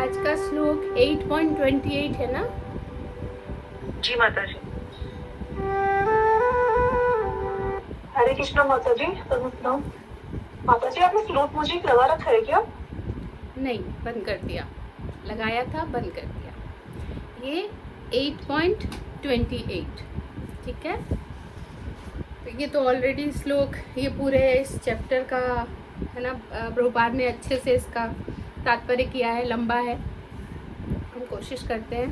आज का श्लोक 8.28 है ना? जी माता जी। हरे कृष्णा माता जी। माता जी आपने स्लोक म्यूजिक लगा रखा है क्या? नहीं, बंद कर दिया। लगाया था, बंद कर दिया। ये 8.28, ठीक है। तो ये तो ऑलरेडी श्लोक, ये पूरे इस चैप्टर का है ना, प्रभुपाद ने अच्छे से इसका तात्पर्य किया है, लंबा है। हम कोशिश करते हैं।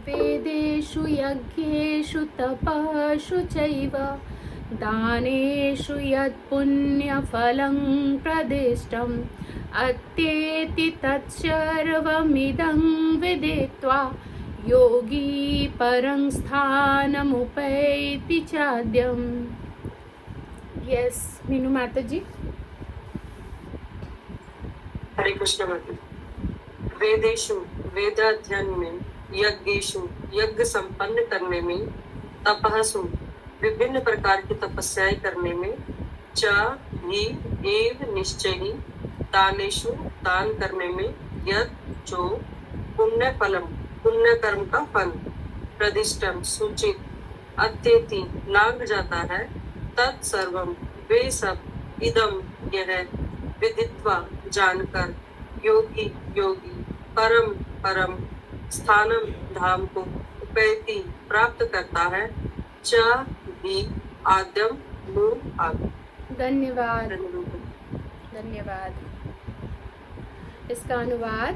वेदेषु यज्ञेषु तपःषु चैव दानेषु यत्पुण्यफलं प्रदिष्टम् अत्येति तत्सर्वमिदं विदित्वा योगी परं स्थानमुपैति चाद्यम्। यस मीनू माता जी। हरे कृष्ण माता। वेदेशु वेदाध्ययन में, यज्ञेशु यज्ञ संपन्न करने में, तपःसु विभिन्न प्रकार की तपस्याएं करने में, च ही एव निश्चय ही दानेशु दान करने में, यद जो पुण्य फलम पुण्य कर्म का फल, प्रदिष्टम सूचित, अत्येति लांग जाता है, तत्सर्वम वे सब, इदम यह, विदित्वा जानकर, योगी योगी, परम परम, स्थानम धाम को, उपैति प्राप्त करता है, च भी आद्यम मूल आदि। धन्यवाद धन्यवाद। इसका अनुवाद,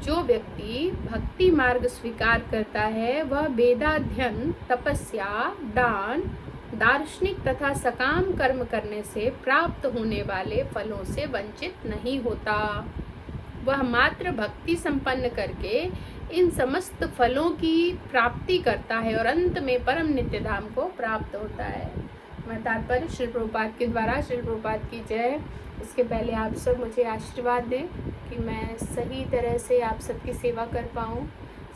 जो व्यक्ति भक्ति मार्ग स्वीकार करता है वह वेदाध्ययन, तपस्या, दान, दार्शनिक तथा सकाम कर्म करने से प्राप्त होने वाले फलों से वंचित नहीं होता। वह मात्र भक्ति संपन्न करके इन समस्त फलों की प्राप्ति करता है और अंत में परम नित्य धाम को प्राप्त होता है। मैं तात्पर्य श्री प्रभुपाद के द्वारा, श्री प्रभुपाद की जय। इसके पहले आप सब मुझे आशीर्वाद दें कि मैं सही तरह से आप सबकी सेवा कर पाऊँ,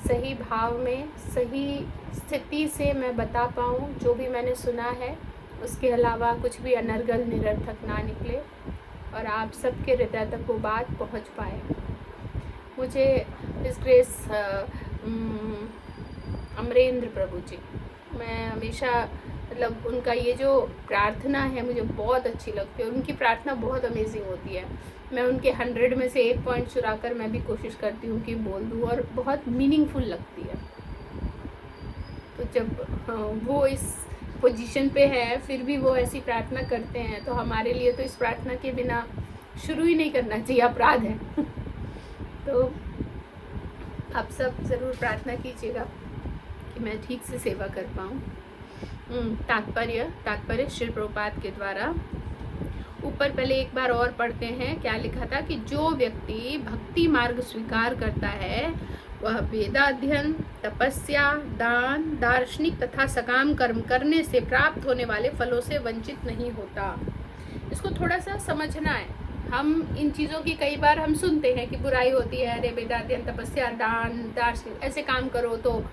सही भाव में, सही स्थिति से मैं बता पाऊँ जो भी मैंने सुना है, उसके अलावा कुछ भी अनर्गल निरर्थक ना निकले और आप सबके हृदय तक वो बात पहुँच पाए। मुझे इस ग्रेस अमरेंद्र प्रभु जी, मैं हमेशा मतलब उनका ये जो प्रार्थना है मुझे बहुत अच्छी लगती है और उनकी प्रार्थना बहुत अमेजिंग होती है। मैं उनके 100 में से 1 पॉइंट चुरा कर मैं भी कोशिश करती हूँ कि बोल दूँ और बहुत मीनिंगफुल लगती है। तो जब वो इस पोजीशन पे है फिर भी वो ऐसी प्रार्थना करते हैं तो हमारे लिए तो इस प्रार्थना के बिना शुरू ही नहीं करना चाहिए, अपराध है। तो आप सब ज़रूर प्रार्थना कीजिएगा कि मैं ठीक से सेवा कर पाऊँ। तात्पर्य श्री प्रभुपाद के द्वारा। ऊपर पहले एक बार और पढ़ते हैं, क्या लिखा था कि जो व्यक्ति भक्ति मार्ग स्वीकार करता है वह वेदाध्ययन, तपस्या, दान, दार्शनिक तथा सकाम कर्म करने से प्राप्त होने वाले फलों से वंचित नहीं होता। इसको थोड़ा सा समझना है। हम इन चीज़ों की कई बार हम सुनते हैं कि बुराई होती है, अरे वेदाध्ययन, तपस्या, दान, दार्शनिक ऐसे काम करो तो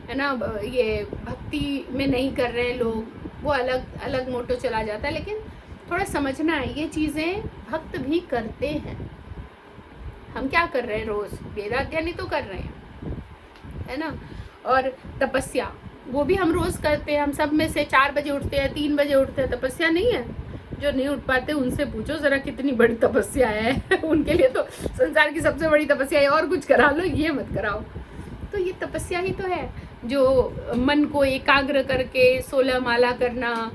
है ना, ये भक्ति में नहीं कर रहे हैं लोग, वो अलग अलग मोटो चला जाता है। लेकिन थोड़ा समझना है, ये चीज़ें भक्त भी करते हैं। हम क्या कर रहे हैं, रोज़ वेदाध्ययन ही तो कर रहे हैं, है ना। और तपस्या वो भी हम रोज़ करते हैं। हम सब में से 4 बजे उठते हैं, 3 बजे उठते हैं, तपस्या नहीं है? जो नहीं उठ पाते उनसे पूछो ज़रा कितनी बड़ी तपस्या है। उनके लिए तो संसार की सबसे बड़ी तपस्या है, और कुछ करा लो, ये मत कराओ। तो ये तपस्या ही तो है, जो मन को एकाग्र करके 16 माला करना,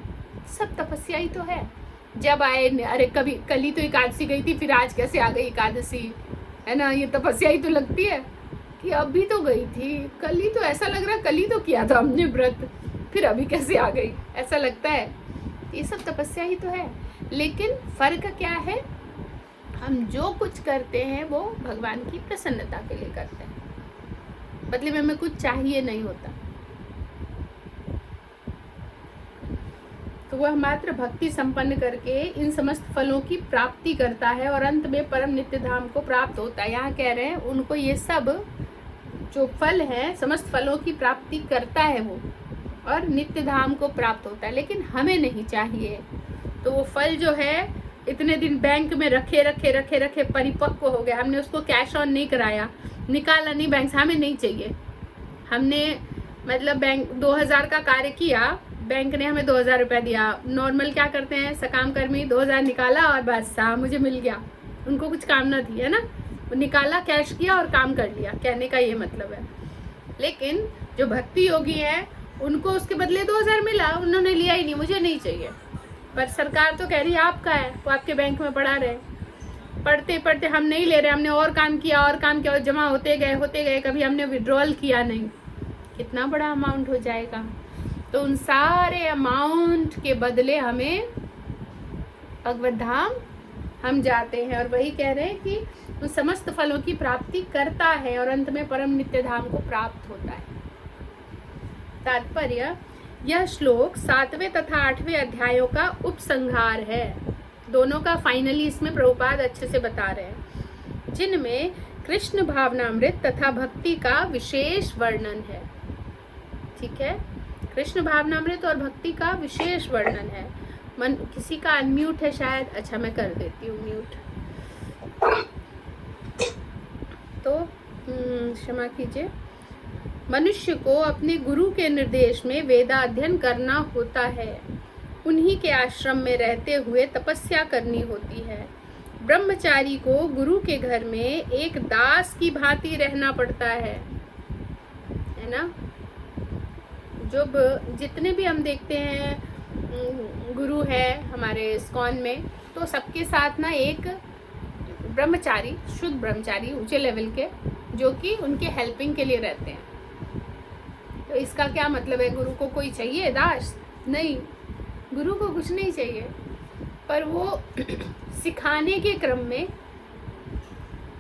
सब तपस्या ही तो है। जब आए, अरे कभी कल ही तो एकादशी गई थी, फिर आज कैसे आ गई एकादशी, है ना, ये तपस्या ही तो लगती है कि अभी तो गई थी, कल ही तो, ऐसा लग रहा कल ही तो किया था हमने व्रत, फिर अभी कैसे आ गई, ऐसा लगता है। ये सब तपस्या ही तो है। लेकिन फ़र्क क्या है, हम जो कुछ करते हैं वो भगवान की प्रसन्नता के लिए करते हैं, बदले में हमें कुछ चाहिए नहीं होता। तो वह मात्र भक्ति संपन्न करके इन समस्त फलों की प्राप्ति करता है और अंत में परम नित्य धाम को प्राप्त होता है। यहाँ कह रहे हैं उनको ये सब जो फल है, समस्त फलों की प्राप्ति करता है वो, और नित्य धाम को प्राप्त होता है। लेकिन हमें नहीं चाहिए, तो वो फल जो है इतने दिन बैंक में रखे रखे रखे रखे परिपक्व हो गया, हमने उसको कैश ऑन नहीं कराया, निकाला नहीं बैंक से, हमें नहीं चाहिए। हमने मतलब बैंक 2000 का कार्य किया, बैंक ने हमें 2000 रुपया दिया। नॉर्मल क्या करते हैं सकाम कर्मी, 2000 निकाला और बस हाँ मुझे मिल गया, उनको कुछ काम ना थी, है ना, वो निकाला कैश किया और काम कर लिया, कहने का ये मतलब है। लेकिन जो भक्ति योगी है उनको उसके बदले 2000 मिला, उन्होंने लिया ही नहीं, मुझे नहीं चाहिए। पर सरकार तो कह रही है आपका है, वो आपके बैंक में पड़ा रहे। पढ़ते पढ़ते हम नहीं ले रहे, हमने और काम किया और जमा होते गए, कभी हमने विड्रॉल किया नहीं, कितना बड़ा अमाउंट हो जाएगा। तो उन सारे अमाउंट के बदले हमें भगवत धाम हम जाते हैं, और वही कह रहे हैं कि उन समस्त फलों की प्राप्ति करता है और अंत में परम नित्य धाम को प्राप्त होता है। तात्पर्य, यह श्लोक 7वें तथा 8वें अध्यायों का उपसंहार है। दोनों का फाइनली इसमें प्रभुपाद अच्छे से बता रहे हैं, जिनमें कृष्ण भावनामृत तथा भक्ति का विशेष वर्णन है। ठीक है, कृष्ण भावनामृत और भक्ति का विशेष वर्णन है। किसी का अनम्यूट है शायद, अच्छा मैं कर देती हूँ म्यूट। तो क्षमा कीजिए। मनुष्य को अपने गुरु के निर्देश में वेदाध्ययन करना होता है, उन्हीं के आश्रम में रहते हुए तपस्या करनी होती है। ब्रह्मचारी को गुरु के घर में एक दास की भांति रहना पड़ता है ना। जब जितने भी हम देखते हैं गुरु है हमारे इस्कॉन में, तो सबके साथ ना एक ब्रह्मचारी, शुद्ध ब्रह्मचारी ऊंचे लेवल के, जो कि उनके हेल्पिंग के लिए रहते हैं। तो इसका क्या मतलब है, गुरु को कोई चाहिए दास? नहीं, गुरु को कुछ नहीं चाहिए, पर वो सिखाने के क्रम में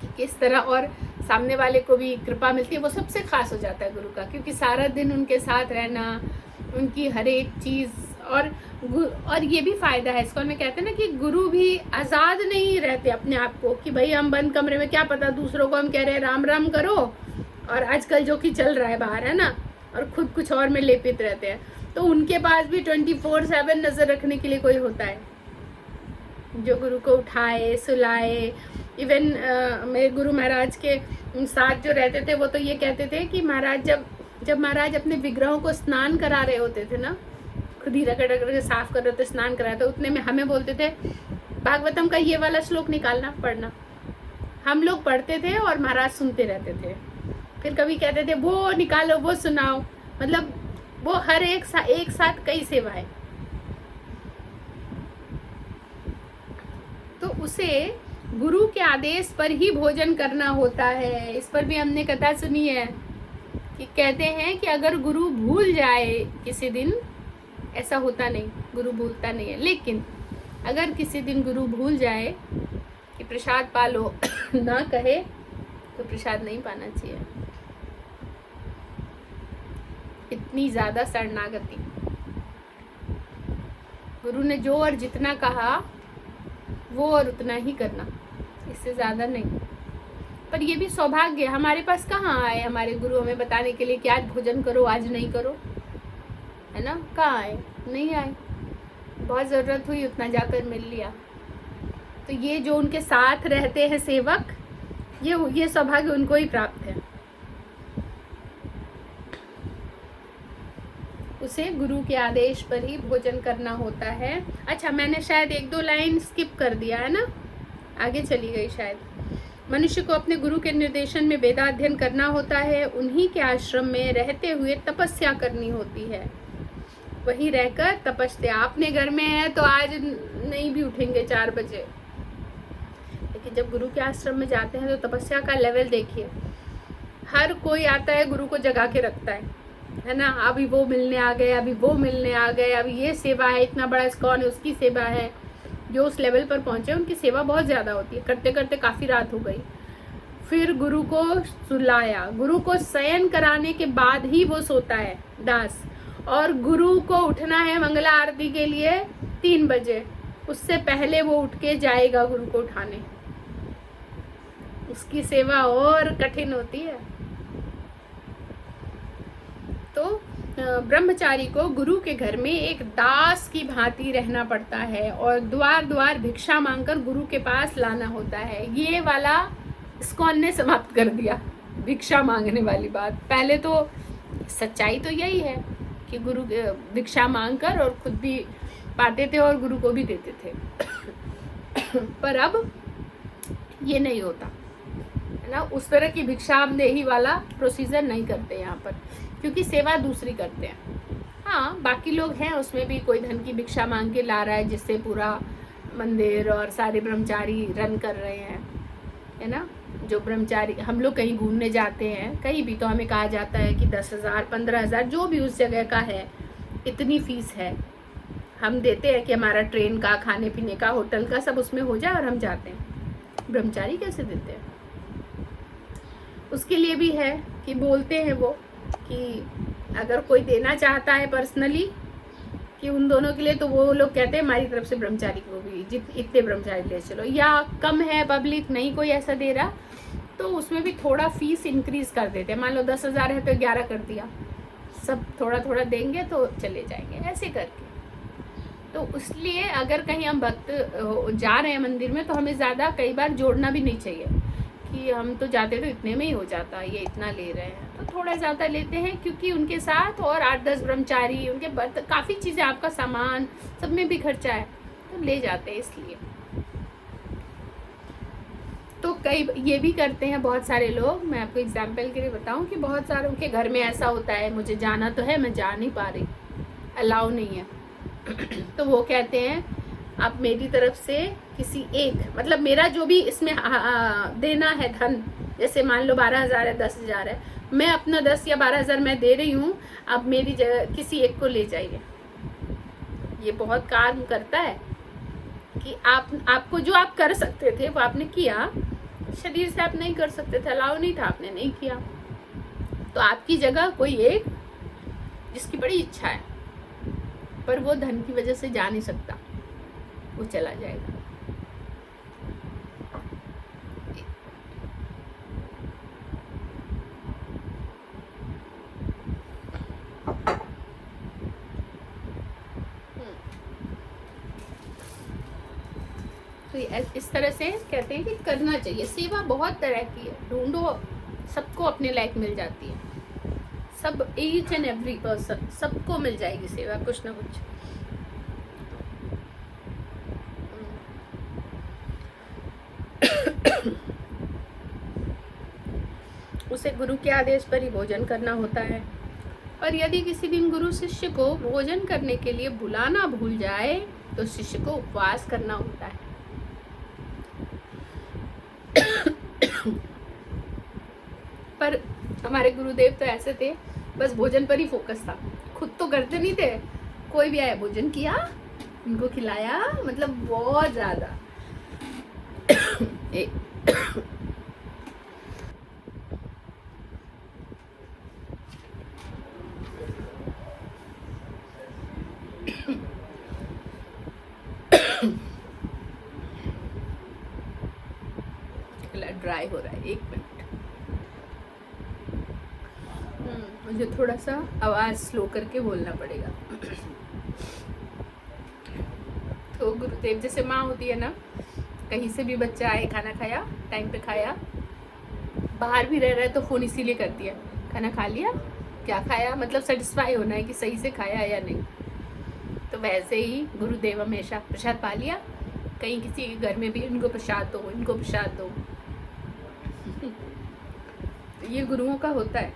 कि किस तरह और सामने वाले को भी कृपा मिलती है, वो सबसे खास हो जाता है गुरु का, क्योंकि सारा दिन उनके साथ रहना, उनकी हर एक चीज़। और ये भी फायदा है इसको, में कहते हैं ना कि गुरु भी आज़ाद नहीं रहते अपने आप को, कि भाई हम बंद कमरे में, क्या पता दूसरों को हम कह रहे हैं राम राम करो, और आजकल जो कि चल रहा है बाहर, है ना, और खुद कुछ और में लेपित रहते हैं। तो उनके पास भी 24/7 नजर रखने के लिए कोई होता है, जो गुरु को उठाए सुलाए। इवन मेरे गुरु महाराज के साथ जो रहते थे, वो तो ये कहते थे कि महाराज जब महाराज अपने विग्रहों को स्नान करा रहे होते थे ना, खुद ही रगड़ रगड़ के साफ कर रहे थे, स्नान करा, तो उतने में हमें बोलते थे भागवतम का ये वाला श्लोक निकालना, पढ़ना। हम लोग पढ़ते थे और महाराज सुनते रहते थे। फिर कभी कहते थे वो निकालो, वो सुनाओ, मतलब वो हर एक साथ कई सेवाएं। तो उसे गुरु के आदेश पर ही भोजन करना होता है। इस पर भी हमने कथा सुनी है कि कहते हैं कि अगर गुरु भूल जाए किसी दिन, ऐसा होता नहीं, गुरु भूलता नहीं है, लेकिन अगर किसी दिन गुरु भूल जाए कि प्रसाद पालो ना कहे, तो प्रसाद नहीं पाना चाहिए। इतनी ज्यादा शरणागति, गुरु ने जो और जितना कहा वो और उतना ही करना, इससे ज्यादा नहीं। पर ये भी सौभाग्य हमारे पास कहाँ आए हमारे गुरु हमें बताने के लिए कि आज भोजन करो, आज नहीं करो, है ना, कहाँ आए? नहीं आए। बहुत जरूरत हुई उतना जाकर मिल लिया। तो ये जो उनके साथ रहते हैं सेवक, ये सौभाग्य उनको ही प्राप्त है। उसे गुरु के आदेश पर ही भोजन करना होता है। अच्छा, मैंने शायद 1-2 लाइन स्किप कर दिया है ना, आगे चली गई शायद। मनुष्य को अपने गुरु के निर्देशन में वेदाध्ययन करना होता है, उन्हीं के आश्रम में रहते हुए तपस्या करनी होती है। वहीं रहकर तपस्या, अपने घर में है तो आज नहीं भी उठेंगे 4 बजे, लेकिन जब गुरु के आश्रम में जाते हैं तो तपस्या का लेवल देखिए। हर कोई आता है, गुरु को जगा के रखता है ना, अभी वो मिलने आ गए, अभी वो मिलने आ गए, अभी ये सेवा है, इतना बड़ा इस्कॉन है, उसकी सेवा है। जो उस लेवल पर पहुंचे उनकी सेवा बहुत ज़्यादा होती है। करते करते काफ़ी रात हो गई, फिर गुरु को सुलाया, गुरु को शयन कराने के बाद ही वो सोता है दास, और गुरु को उठना है मंगला आरती के लिए 3 बजे, उससे पहले वो उठ के जाएगा गुरु को उठाने। उसकी सेवा और कठिन होती है। तो ब्रह्मचारी को गुरु के घर में एक दास की भांति रहना पड़ता है और द्वार द्वार भिक्षा मांगकर गुरु के पास लाना होता है। ये वाला इस्कॉन ने समाप्त कर दिया, भिक्षा मांगने वाली बात। पहले तो सच्चाई तो यही है कि गुरु भिक्षा मांगकर और खुद भी पाते थे और गुरु को भी देते थे। पर अब ये नहीं होता है ना, उस तरह की भिक्षामदेही वाला प्रोसीजर नहीं करते यहाँ पर, क्योंकि सेवा दूसरी करते हैं। हाँ, बाकी लोग हैं, उसमें भी कोई धन की भिक्षा मांग के ला रहा है जिससे पूरा मंदिर और सारे ब्रह्मचारी रन कर रहे हैं, है ना। जो ब्रह्मचारी, हम लोग कहीं घूमने जाते हैं कहीं भी, तो हमें कहा जाता है कि 10,000 15,000 जो भी उस जगह का है, इतनी फीस है, हम देते हैं कि हमारा ट्रेन का, खाने पीने का, होटल का सब उसमें हो जाए और हम जाते हैं। ब्रह्मचारी कैसे देते हैं? उसके लिए भी है कि बोलते हैं वो कि अगर कोई देना चाहता है पर्सनली कि उन दोनों के लिए, तो वो लोग कहते हैं हमारी तरफ से ब्रह्मचारी को भी इतने ब्रह्मचारी ले चलो। या कम है पब्लिक, नहीं कोई ऐसा दे रहा, तो उसमें भी थोड़ा फीस इंक्रीज कर देते हैं। मान लो 10,000 है तो 11 कर दिया, सब थोड़ा थोड़ा देंगे तो चले जाएंगे, ऐसे करके। तो इसलिए अगर कहीं हम भक्त जा रहे हैं मंदिर में, तो हमें ज़्यादा कई बार जोड़ना भी नहीं चाहिए कि हम तो जाते तो इतने में ही हो जाता, ये इतना ले रहे हैं, तो थोड़ा ज़्यादा लेते हैं, क्योंकि उनके साथ और 8-10 ब्रह्मचारी, उनके काफ़ी चीज़ें, आपका सामान सब में भी खर्चा है, तो ले जाते हैं इसलिए। तो कई ये भी करते हैं बहुत सारे लोग। मैं आपको एग्जाम्पल के लिए बताऊं कि बहुत सारे उनके घर में ऐसा होता है, मुझे जाना तो है, मैं जा नहीं पा रही, अलाउ नहीं है। तो वो कहते हैं आप मेरी तरफ से किसी एक, मतलब मेरा जो भी इसमें देना है धन, जैसे मान लो 12,000 है, 10,000 है, मैं अपना 10 या 12,000 मैं दे रही हूँ, अब मेरी जगह किसी एक को ले जाइए। ये बहुत काम करता है कि आपको जो आप कर सकते थे वो आपने किया, शरीर से आप नहीं कर सकते थे, अलाउ नहीं था, आपने नहीं किया, तो आपकी जगह कोई एक जिसकी बड़ी इच्छा है पर वो धन की वजह से जा नहीं सकता, वो चला जाएगा। तो इस तरह से कहते हैं कि करना चाहिए। सेवा बहुत तरह की है, ढूंढो, सबको अपने लायक मिल जाती है, सब ईच एंड एवरी पर्सन, सबको मिल जाएगी सेवा कुछ ना कुछ। उसे गुरु के आदेश पर ही भोजन करना होता है, और यदि किसी दिन गुरु शिष्य को भोजन करने के लिए बुलाना भूल जाए तो शिष्य को उपवास करना होता है। पर हमारे गुरुदेव तो ऐसे थे, बस भोजन पर ही फोकस था, खुद तो करते नहीं थे। कोई भी आया, भोजन किया, उनको खिलाया, मतलब बहुत ज्यादा। ड्राई हो रहा है, 1 मिनट, मुझे थोड़ा सा आवाज स्लो करके बोलना पड़ेगा। तो गुरुदेव जैसे माँ होती है ना, कहीं से भी बच्चा आए, खाना खाया, टाइम पे खाया, बाहर भी रह रहा है तो फोन इसीलिए करती है, खाना खा लिया, क्या खाया, मतलब सेटिस्फाई होना है कि सही से खाया या नहीं। तो वैसे ही गुरुदेव हमेशा प्रसाद पा लिया, कहीं किसी के घर में भी इनको प्रसाद दो, इनको प्रसाद दो। ये गुरुओं का होता है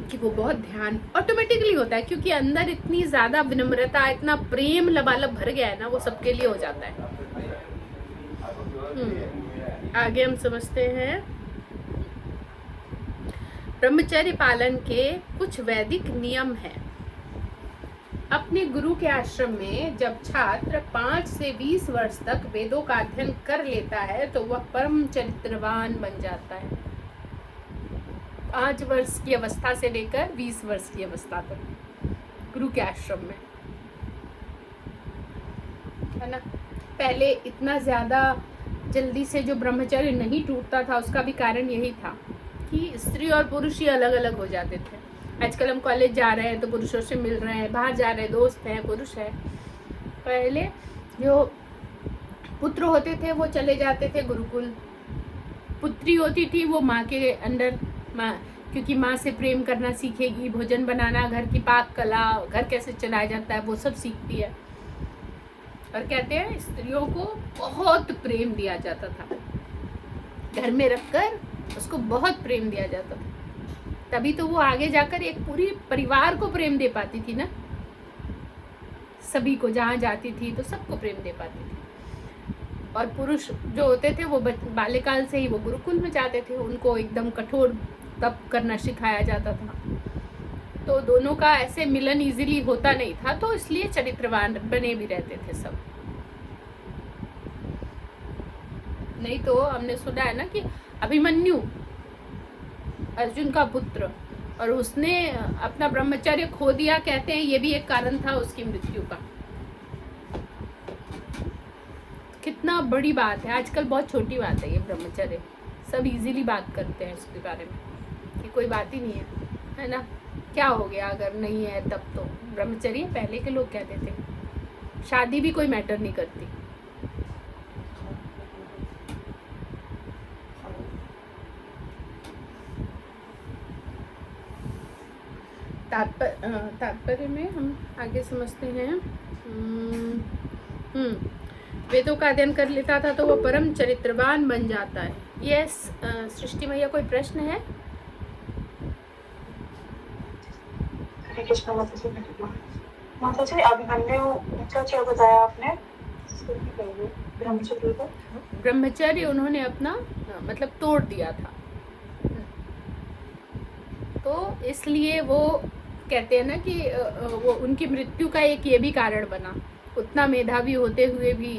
कि वो बहुत ध्यान ऑटोमेटिकली होता है, क्योंकि अंदर इतनी ज्यादा विनम्रता, इतना प्रेम लबालब भर गया है ना, वो सबके लिए हो जाता है। आगे हम समझते हैं ब्रह्मचर्य पालन के कुछ वैदिक नियम हैं। अपने गुरु के आश्रम में जब छात्र 5 से 20 वर्ष तक वेदों का अध्ययन कर लेता है तो वह परम चरित्रवान बन जाता है। 5 वर्ष की अवस्था से लेकर 20 वर्ष की अवस्था तक गुरु के आश्रम में, है ना। पहले इतना ज्यादा जल्दी से जो ब्रह्मचर्य नहीं टूटता था, उसका भी कारण यही था थी, स्त्री और पुरुष ही अलग अलग हो जाते थे। आजकल हम कॉलेज जा रहे हैं तो पुरुषों से मिल रहे हैं, बाहर जा रहे हैं, दोस्त हैं, पुरुष है। पहले जो पुत्र होते थे वो चले जाते थे गुरुकुल, पुत्री होती थी वो माँ के अंडर, माँ, क्योंकि माँ से प्रेम करना सीखेगी, भोजन बनाना, घर की पाक कला, घर कैसे चलाया जाता है वो सब सीखती है। और कहते हैं स्त्रियों को बहुत प्रेम दिया जाता था, घर में रखकर उसको बहुत प्रेम दिया जाता था, तभी तो वो आगे जाकर एक पूरी परिवार को प्रेम दे पाती थी ना, सभी को, जहाँ जाती थी तो सबको प्रेम दे पाती थी। और पुरुष जो होते थे वो बाल्यकाल से ही वो गुरुकुल में जाते थे, उनको एकदम कठोर तप करना सिखाया जाता था, तो दोनों का ऐसे मिलन इजीली होता नहीं था, तो इसलिए चरित्रवान बने भी रहते थे सब। नहीं तो हमने सुना है ना कि अभिमन्यु अर्जुन का पुत्र, और उसने अपना ब्रह्मचर्य खो दिया, कहते हैं ये भी एक कारण था उसकी मृत्यु का। कितना बड़ी बात है, आजकल बहुत छोटी बात है ये ब्रह्मचर्य, सब इजीली बात करते हैं इसके बारे में कि कोई बात ही नहीं है ना, क्या हो गया अगर नहीं है तब तो ब्रह्मचर्य। पहले के लोग कहते थे शादी भी कोई मैटर नहीं करती। तात्पर्य में हम आगे समझते हैं। वेदों का अध्ययन कर लेता था तो वो परम चरित्रवान बन जाता है। यस, सृष्टि मैया कोई प्रश्न है? हरे कृष्ण माता जी। माता जी अभिमन्यु का क्या बताया आपने? ब्रह्मचर्य का? ब्रह्मचर्य उन्होंने अपना मतलब तोड़ दिया था, तो इसलिए वो कहते हैं ना कि वो उनकी मृत्यु का एक ये भी कारण बना। उतना मेधावी होते हुए भी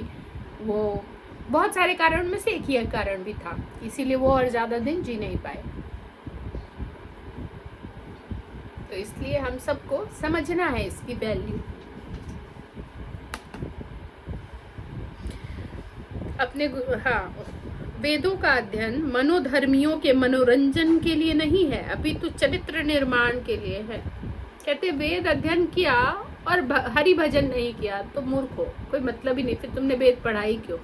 वो, बहुत सारे कारण में से एक ही कारण भी था, इसीलिए वो और ज्यादा दिन जी नहीं पाए। तो इसलिए हम सबको समझना है इसकी वैल्यू। अपने वेदों का अध्ययन मनोधर्मियों के मनोरंजन के लिए नहीं है, अपितु चरित्र निर्माण के लिए है। कहते वेद अध्ययन किया और हरि भजन नहीं किया तो मूर्ख हो, कोई मतलब ही नहीं, फिर तुमने वेद पढ़ाई क्यों?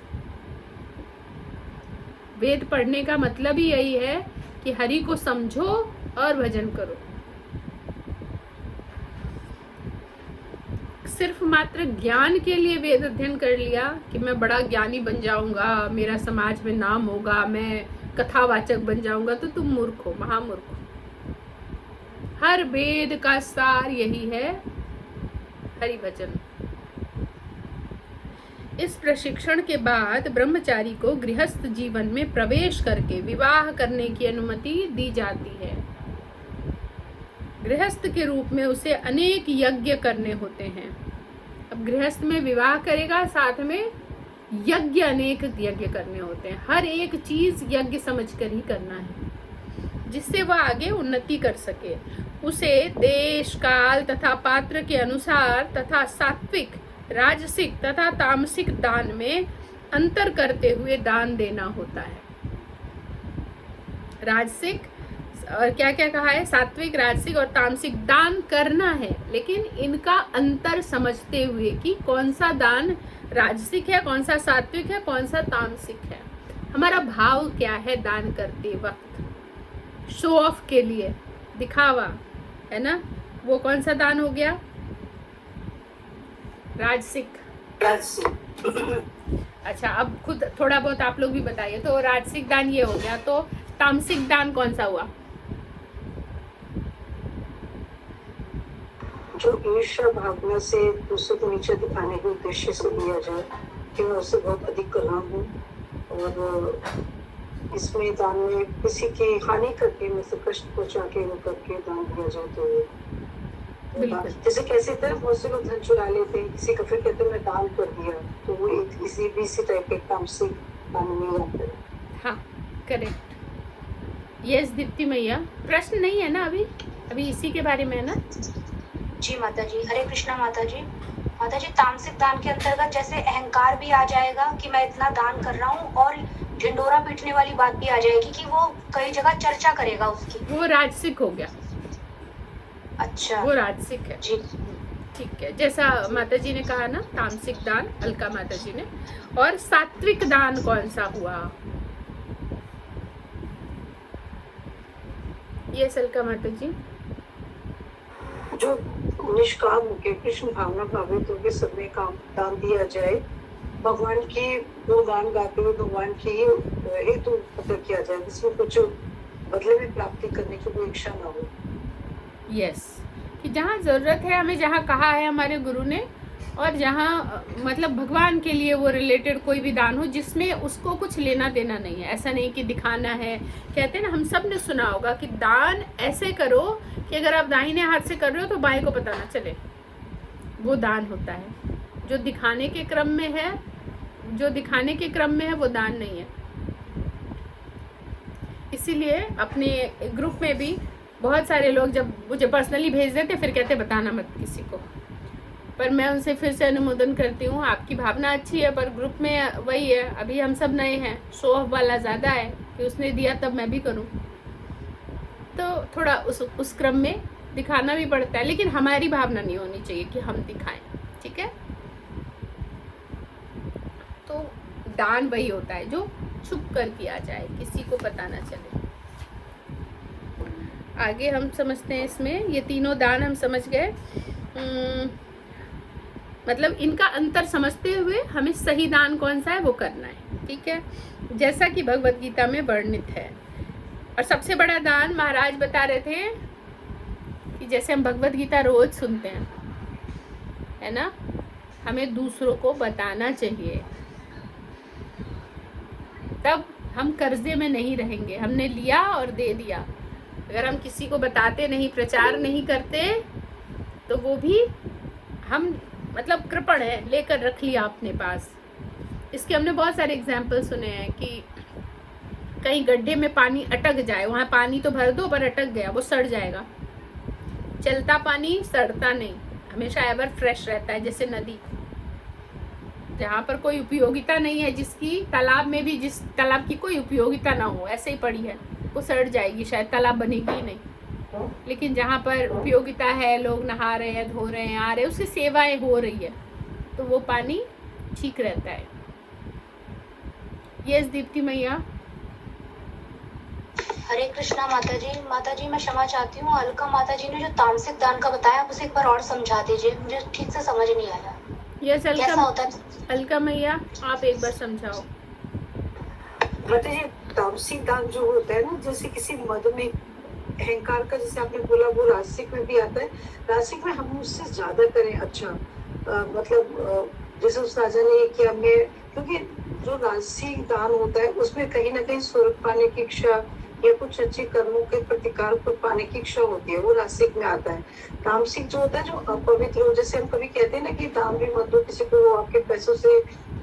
वेद पढ़ने का मतलब ही यही है कि हरि को समझो और भजन करो। सिर्फ मात्र ज्ञान के लिए वेद अध्ययन कर लिया कि मैं बड़ा ज्ञानी बन जाऊंगा, मेरा समाज में नाम होगा, मैं कथावाचक बन जाऊंगा, तो तुम मूर्ख हो, महामूर्ख हो। हर वेद का सार यही है, हरि भजन। इस प्रशिक्षण के बाद ब्रह्मचारी को गृहस्थ जीवन में प्रवेश करके विवाह करने की अनुमति दी जाती है। गृहस्थ के रूप में उसे अनेक यज्ञ करने होते हैं। अब गृहस्थ में विवाह करेगा, साथ में यज्ञ, अनेक यज्ञ करने होते हैं। हर एक चीज यज्ञ समझकर ही करना है, जिससे वह आगे उन्नति कर सके। उसे देश, काल तथा पात्र के अनुसार तथा सात्विक, राजसिक तथा तामसिक दान में अंतर करते हुए दान देना होता है। राजसिक और क्या क्या कहा है, सात्विक, राजसिक और तामसिक दान करना है, लेकिन इनका अंतर समझते हुए कि कौन सा दान राजसिक है, कौन सा सात्विक है, कौन सा तामसिक है। हमारा भाव क्या है दान करते वक्त? शो ऑफ के लिए, दिखावा है ना, वो कौन सा दान हो गया? राजसिक। अच्छा, अब खुद थोड़ा बहुत आप लोग भी बताइए। तो राजसिक दान ये हो गया, तो तामसिक दान कौन सा हुआ? जो ईर्ष्या भावना से दूसरे को नीचे दिखाने के उद्देश्य से दिया जाए कि मैं उससे बहुत अधिक कर रहा हूँ, और इसमें दान में किसी की हानि करके, मतलब कष्ट पहुंचा के वो करके दान दिया जाए, तो जैसे कैसे थे बहुत से लोग धन चुरा लेते हैं, किसी का फिर कहते मैं दान कर दिया, तो वो इसी टाइप के काम से दान में आते हैं। हाँ, करेक्ट। यस दीप्ति मैया, प्रश्न नहीं है ना अभी इसी के बारे में है ना? जी माता जी, हरे कृष्णा माता जी। माता जी, तामसिक दान के अंतर्गत जैसे अहंकार भी आ जाएगा कि मैं इतना दान कर रहा हूँ, और ढिंडोरा पीटने वाली बात भी आ जाएगी कि वो कई जगह चर्चा करेगा उसकी। वो राजसिक हो गया, अच्छा वो राजसिक है। जी। ठीक है, जैसा माता जी ने कहा ना, तामसिक दान अलका माता जी ने। और सात्विक दान कौन सा हुआ? ये अलका माता जी। जो निष्काम होके कृष्ण भावना भावित होके सबने काम दान दिया जाए, भगवान की गुणगान गाते हुए भगवान की हेतु मतलब किया जाए, जिसमें कुछ बदले में प्राप्ति करने की कोई इच्छा ना हो। यस, कि जहाँ जरूरत है हमें, जहाँ कहा है हमारे गुरु ने, और जहाँ मतलब भगवान के लिए वो रिलेटेड कोई भी दान हो जिसमें उसको कुछ लेना देना नहीं है। ऐसा नहीं कि दिखाना है। कहते हैं ना, हम सब ने सुना होगा कि दान ऐसे करो कि अगर आप दाहिने हाथ से कर रहे हो तो बाएं को पता ना चले, वो दान होता है। जो दिखाने के क्रम में है, जो दिखाने के क्रम में है वो दान नहीं है। इसीलिए अपने ग्रुप में भी बहुत सारे लोग जब मुझे पर्सनली भेज देते फिर कहते बताना मत किसी को, पर मैं उनसे फिर से अनुमोदन करती हूँ, आपकी भावना अच्छी है, पर ग्रुप में वही है, अभी हम सब नए हैं, शो ऑफ वाला ज़्यादा है कि उसने दिया तब मैं भी करूँ, तो थोड़ा उस क्रम में दिखाना भी पड़ता है, लेकिन हमारी भावना नहीं होनी चाहिए कि हम दिखाएं। ठीक है, तो दान वही होता है जो छुप कर किया जाए, किसी को पता ना चले। आगे हम समझते हैं इसमें, ये तीनों दान हम समझ गए। मतलब इनका अंतर समझते हुए हमें सही दान कौन सा है वो करना है। ठीक है, जैसा कि भगवत गीता में वर्णित है। और सबसे बड़ा दान महाराज बता रहे थे कि जैसे हम भगवत गीता रोज सुनते हैं, है ना, हमें दूसरों को बताना चाहिए, तब हम कर्जे में नहीं रहेंगे। हमने लिया और दे दिया, अगर हम किसी को बताते नहीं, प्रचार नहीं करते, तो वो भी हम मतलब कृपण है, लेकर रख लिया अपने पास। इसके हमने बहुत सारे एग्जाम्पल सुने हैं कि कहीं गड्ढे में पानी अटक जाए, वहाँ पानी तो भर दो पर अटक गया, वो सड़ जाएगा। चलता पानी सड़ता नहीं, हमेशा एवर फ्रेश रहता है, जैसे नदी। जहाँ पर कोई उपयोगिता नहीं है, जिसकी तालाब में भी, जिस तालाब की कोई उपयोगिता ना हो, ऐसे ही पड़ी है, वो सड़ जाएगी, शायद तालाब बनेगी ही नहीं। लेकिन जहाँ पर उपयोगिता है, लोग नहा रहे हैं, धो रहे हैं, आ रहे हैं, उसकी सेवाएं हो रही है, तो वो पानी ठीक रहता है। यस दीप्ति मैया। हरे कृष्णा माता जी। माता जी मैं क्षमा चाहती हूँ, अलका माता जी ने जो तामसिक दान का बताया आप उसे एक बार और समझा दीजिए, मुझे ठीक से समझ नहीं आया। यस कैसा होता है? अलका मैया आप एक बार समझाओ। माता जी, तामसिक दान जो होता है ना, जैसे किसी मद में अहंकार का, जैसे आपने बोला, वो राजसिक में भी आता है। राजसिक में हम उससे ज्यादा करें अच्छा, मतलब जैसे उस राजा ने किया, मैं, क्योंकि जो राजसिक दान होता है उसमें कहीं ना कहीं स्वर्ग पाने की इच्छा या कुछ अच्छे कर्मों के प्रतिकार को पाने की इच्छा होती है, वो राजसिक में आता है। तामसिक जो होता है, जो अपवित्र हो, जैसे हम कभी कहते हैं ना कि दान भी मत दो किसी को, आपके पैसों से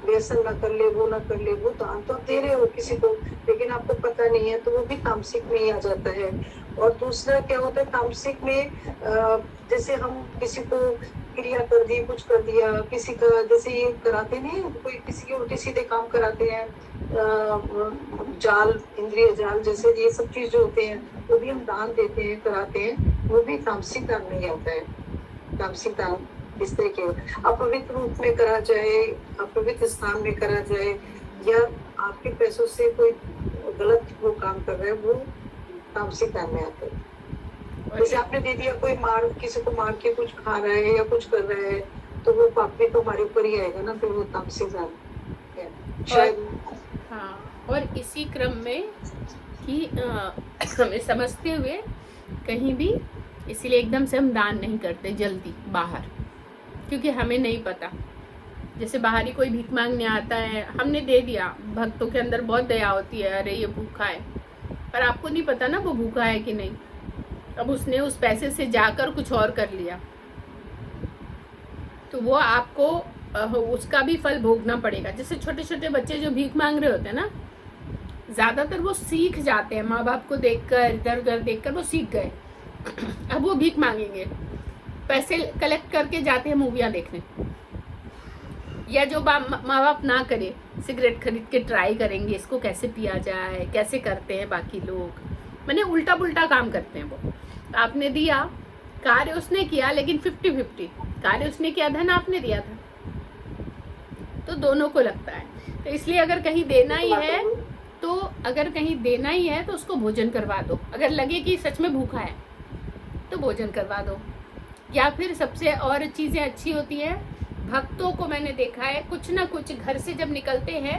व्यसन न कर ले, वो न कर ले, वो दान तो आप दे रहे हो किसी को, लेकिन आपको पता नहीं है, तो वो भी तामसिक में ही आ जाता है। और दूसरा क्या होता है तामसिक में, जैसे हम किसी को क्रिया कर दी, कुछ कर दिया किसी का, जैसे ये कराते नहीं, कोई किसी के उल्टे सीधे काम कराते हैं, जाल, इंद्रिय जाल, जैसे ये सब चीज जो होते हैं, वो भी हम दान देते हैं, कराते हैं, वो भी तामसिक दान में ही आता है। तामसिक दान इस तरह के अपवित्र रूप में करा जाए, अपवित्र स्थान में करा जाए, या आपके पैसों से कोई गलत वो काम कर रहा है, वो तामसिक दान में आता है। जैसे आपने दे दिया, कोई किसी को मार के कुछ खा रहा है या कुछ कर रहा है, तो वो पाप भी तो हमारे ऊपर ही आएगा ना, फिर वो तामसिक दान है शायद। हाँ, और इसी क्रम में कि हमें समझते हुए कहीं भी, इसीलिए एकदम से हम दान नहीं करते जल्दी बाहर, क्योंकि हमें नहीं पता। जैसे बाहर ही कोई भीख मांगने आता है, हमने दे दिया, भक्तों के अंदर बहुत दया होती है, अरे ये भूखा है, पर आपको नहीं पता ना वो भूखा है कि नहीं। अब उसने उस पैसे से जाकर कुछ और कर लिया, तो वो आपको उसका भी फल भोगना पड़ेगा। जैसे छोटे छोटे बच्चे जो भीख मांग रहे होते हैं ना, ज्यादातर वो सीख जाते हैं, माँ बाप को देखकर, इधर उधर देखकर वो सीख गए। अब वो भीख मांगेंगे, पैसे कलेक्ट करके जाते हैं मूवियाँ देखने, या जो माँ बाप ना करे, सिगरेट खरीद के ट्राई करेंगे इसको कैसे पिया जाए, कैसे करते हैं बाकी लोग, मैंने उल्टा पुल्टा काम करते हैं वो। आपने दिया, कार्य उसने किया, लेकिन 50-50, कार्य उसने किया, धन आपने दिया था, तो दोनों को लगता है। तो इसलिए अगर कहीं देना ही है तो उसको भोजन करवा दो। अगर लगे कि सच में भूखा है तो भोजन करवा दो। या फिर सबसे और चीज़ें अच्छी होती है, भक्तों को मैंने देखा है कुछ ना कुछ घर से जब निकलते हैं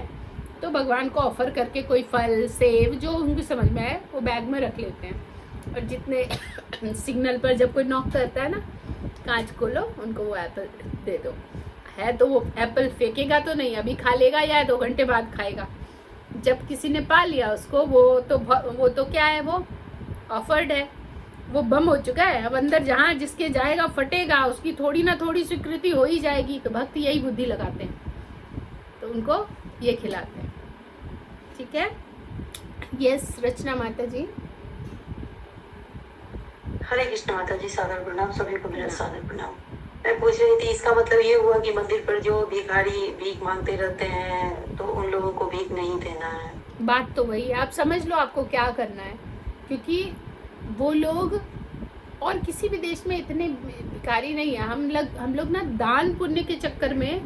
तो भगवान को ऑफर करके कोई फल, सेब, जो उनकी समझ में आए वो बैग में रख लेते हैं। और जितने सिग्नल पर जब कोई नॉक करता है ना, कांच खोलो, उनको वो एप्पल दे दो। है तो वो एप्पल फेंकेगा तो नहीं, अभी खा लेगा या 2 घंटे बाद खाएगा। जब किसी ने पा लिया उसको, वो तो क्या है, वो ऑफर्ड है, वो बम हो चुका है। अब अंदर जहाँ जिसके जाएगा फटेगा, उसकी थोड़ी ना थोड़ी स्वीकृति हो ही जाएगी। तो भक्त यही बुद्धि लगाते हैं, तो उनको ये खिलाते हैं। ठीक है, यस रचना माता जी। हरे कृष्ण माता जी, सादर प्रणाम, सभी को मेरा सादर प्रणाम। मैं पूछ रही थी, इसका मतलब ये हुआ कि मंदिर पर जो भिखारी भीख मांगते रहते हैं तो उन लोगों को भीख नहीं देना है? बात तो वही, आप समझ लो आपको क्या करना है, क्योंकि वो लोग और किसी भी देश में इतने भिखारी नहीं है। हम लोग ना दान पुण्य के चक्कर में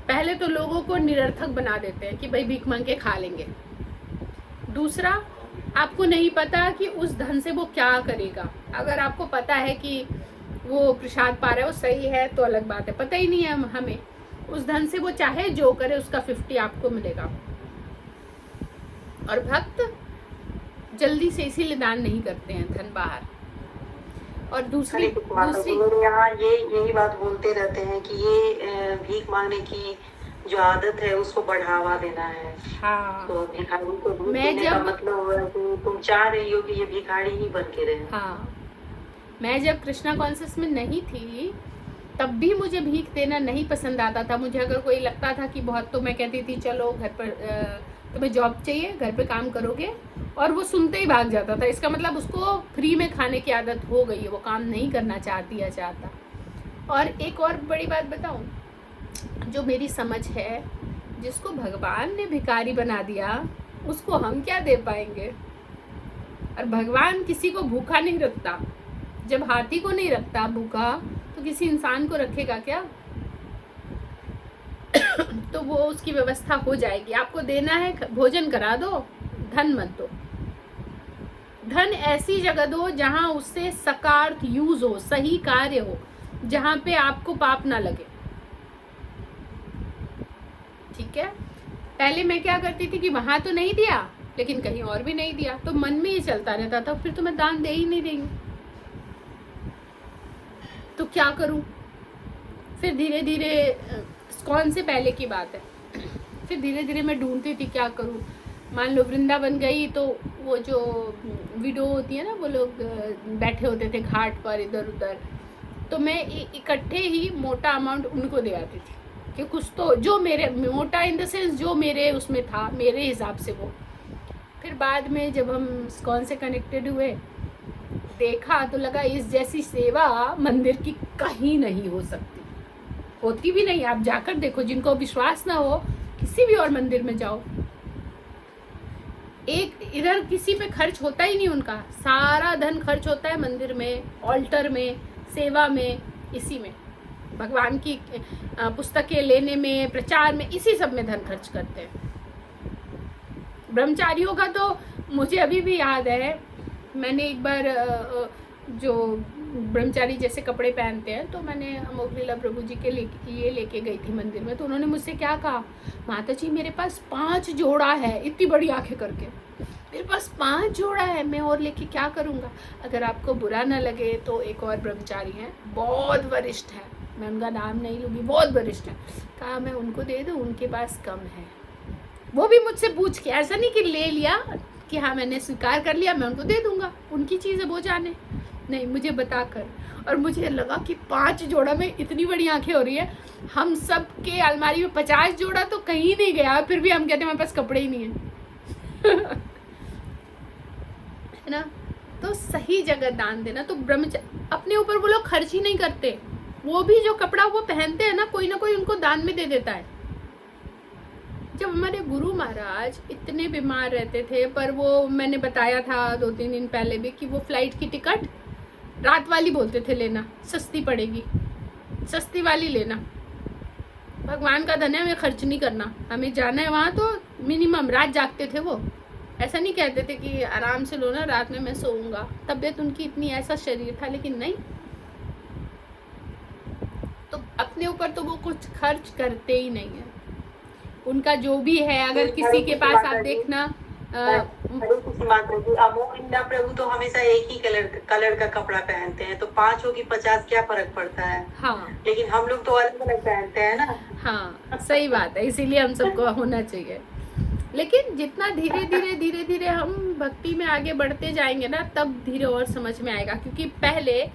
पहले तो लोगों को निरर्थक बना देते हैं कि भाई भीख मांग के खा लेंगे। दूसरा, आपको नहीं पता कि उस धन से वो क्या करेगा। अगर आपको पता है कि वो प्रसाद पा रहा है, वो सही है, तो अलग बात है। पता ही नहीं है हमें, उस धन से वो चाहे जो करे उसका 50 आपको मिलेगा। और भक्त जल्दी से इसीलिए दान नहीं करते हैं धन बाहर। और दूसरी मेरे यहाँ यही बात बोलते रहते हैं कि ये भीख मांगने की जो आदत है उसको बढ़ावा देना है। हाँ, तो भिखारी को भीख देने का मतलब हुआ कि तुम चाह रही हो कि ये भिखारी ही बन के रहे। हाँ, मैं जब कृष्णा कॉन्शियस में नहीं थी तब भी मुझे भीख देना नहीं पसंद आता था। मुझे अगर कोई लगता था कि बहुत, तो मैं कहती थी चलो घर पर तुम्हें जॉब चाहिए, घर पे काम करोगे, और वो सुनते ही भाग जाता था। इसका मतलब उसको फ्री में खाने की आदत हो गई है, वो काम नहीं करना चाहती या चाहता। और एक और बड़ी बात बताऊं, जो मेरी समझ है, जिसको भगवान ने भिखारी बना दिया उसको हम क्या दे पाएंगे। और भगवान किसी को भूखा नहीं रखता। जब हाथी को नहीं रखता भूखा, तो किसी इंसान को रखेगा क्या। तो वो उसकी व्यवस्था हो जाएगी। आपको देना है, भोजन करा दो, धन मत दो। धन ऐसी जगह दो जहां उससे सकारात्मक यूज हो, सही कार्य हो, जहां पे आपको पाप ना लगे। ठीक है, पहले मैं क्या करती थी कि वहां तो नहीं दिया, लेकिन कहीं और भी नहीं दिया, तो मन में ही चलता रहता था, फिर तो मैं दान दे ही नहीं देंगी, तो क्या करूं। फिर धीरे धीरे, कौन से पहले की बात है, फिर धीरे धीरे मैं ढूंढती थी क्या करूं। मान लो वृंदावन गई तो वो जो विडो होती है ना, वो लोग बैठे होते थे घाट पर इधर उधर, तो मैं इकट्ठे ही मोटा अमाउंट उनको दे आती थी कि कुछ तो, जो मेरे मोटा इन द सेंस जो मेरे उसमें था, मेरे हिसाब से वो। फिर बाद में जब हम कौन से कनेक्टेड हुए, देखा तो लगा इस जैसी सेवा मंदिर की कहीं नहीं हो सकती, होती भी नहीं। आप जाकर देखो, जिनको विश्वास ना हो किसी भी और मंदिर में जाओ, एक इधर किसी पे खर्च होता ही नहीं उनका, सारा धन खर्च होता है मंदिर में, ऑल्टर में, सेवा में, इसी में, भगवान की पुस्तकें लेने में, प्रचार में, इसी सब में धन खर्च करते हैं। ब्रह्मचारियों का तो मुझे अभी भी याद है, मैंने एक बार जो ब्रह्मचारी जैसे कपड़े पहनते हैं, तो मैंने अमोघ लीला प्रभु जी के लिए लेके गई थी मंदिर में। तो उन्होंने मुझसे क्या कहा, माता जी मेरे पास 5 जोड़ा है, इतनी बड़ी आंखें करके, मेरे पास 5 जोड़ा है, मैं और लेके क्या करूँगा। अगर आपको बुरा ना लगे तो एक और ब्रह्मचारी हैं, बहुत वरिष्ठ है, मैं उनका नाम नहीं लूँगी, बहुत वरिष्ठ है, कहा मैं उनको दे दूँ, उनके पास कम है। वो भी मुझसे पूछ के, ऐसा नहीं कि ले लिया कि हाँ मैंने स्वीकार कर लिया, मैं उनको दे दूंगा, उनकी चीज़ है, वो जाने, नहीं, मुझे बताकर। और मुझे लगा कि 5 जोड़ा में इतनी बड़ी आंखें हो रही है। हम सब के अलमारी में 50 जोड़ा तो कहीं नहीं गया, फिर भी हम कहते हैं हमारे पास कपड़े ही नहीं है है ना। तो सही जगह दान देना। तो ब्रह्मचारी अपने ऊपर वो लोग खर्च ही नहीं करते, वो भी जो कपड़ा वो पहनते हैं ना कोई उनको दान में दे देता है। जब हमारे गुरु महाराज इतने बीमार रहते थे, पर वो मैंने बताया था 2-3 दिन पहले भी कि वो फ्लाइट की टिकट रात वाली बोलते थे लेना, सस्ती पड़ेगी, सस्ती वाली लेना। भगवान का धन है, हमें खर्च नहीं करना, हमें जाना है वहाँ तो मिनिमम रात जागते थे वो। ऐसा नहीं कहते थे कि आराम से लो ना, रात में मैं सोऊंगा। तबीयत उनकी इतनी, ऐसा शरीर था, लेकिन नहीं, तो अपने ऊपर तो वो कुछ खर्च करते ही नहीं है। उनका जो भी है, अगर किसी के पास आप देखना हरे कृष्ण माता जी, अमोघ इंदा प्रभु तो हमेशा एक ही कलर का कपड़ा पहनते हैं, तो 5 हो कि 50 क्या फर्क पड़ता है। हाँ लेकिन हम लोग तो अलग अलग पहनते हैं ना। हाँ सही बात है, इसीलिए हम सबको होना चाहिए। लेकिन जितना धीरे धीरे हम भक्ति में आगे बढ़ते जाएंगे ना, तब धीरे और समझ में आएगा। क्योंकि पहले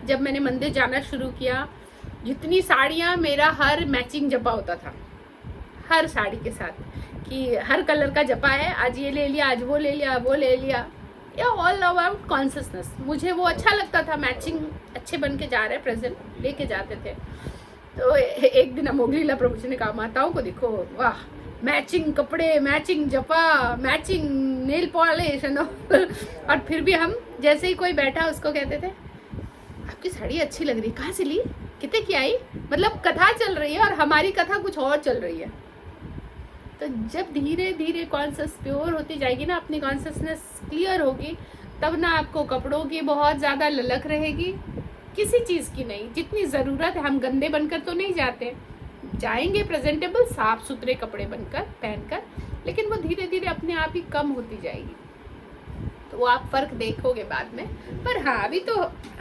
जब मैंने मंदिर जाना शुरू किया, जितनी साड़ियाँ, मेरा हर मैचिंग जपा होता था, हर साड़ी के साथ, कि हर कलर का जपा है, आज ये ले लिया, आज वो ले लिया, वो ले लिया। या ऑल अबाउट कॉन्सियसनेस, मुझे वो अच्छा लगता था। मैचिंग अच्छे बन के जा रहे, प्रेजेंट लेके जाते थे। तो एक दिन अमोघलीला प्रभु जी ने कहा, माताओं को देखो, वाह, मैचिंग कपड़े, मैचिंग जपा, मैचिंग नेल पॉलिश, और फिर भी हम जैसे ही कोई बैठा उसको कहते थे, आपकी साड़ी अच्छी लग रही है, कहाँ से ली, कितने की आई। मतलब कथा चल रही है और हमारी कथा कुछ और चल रही है। तो जब धीरे धीरे कॉन्शियस प्योर होती जाएगी ना, अपनी कॉन्शियसनेस क्लियर होगी, तब ना आपको कपड़ों की बहुत ज़्यादा ललक रहेगी, किसी चीज़ की नहीं। जितनी ज़रूरत है, हम गंदे बनकर तो नहीं जाते, जाएंगे प्रेजेंटेबल साफ सुथरे कपड़े बनकर, पहनकर, लेकिन वो धीरे धीरे अपने आप ही कम होती जाएगी। तो वो आप फर्क देखोगे बाद में। पर हाँ, अभी तो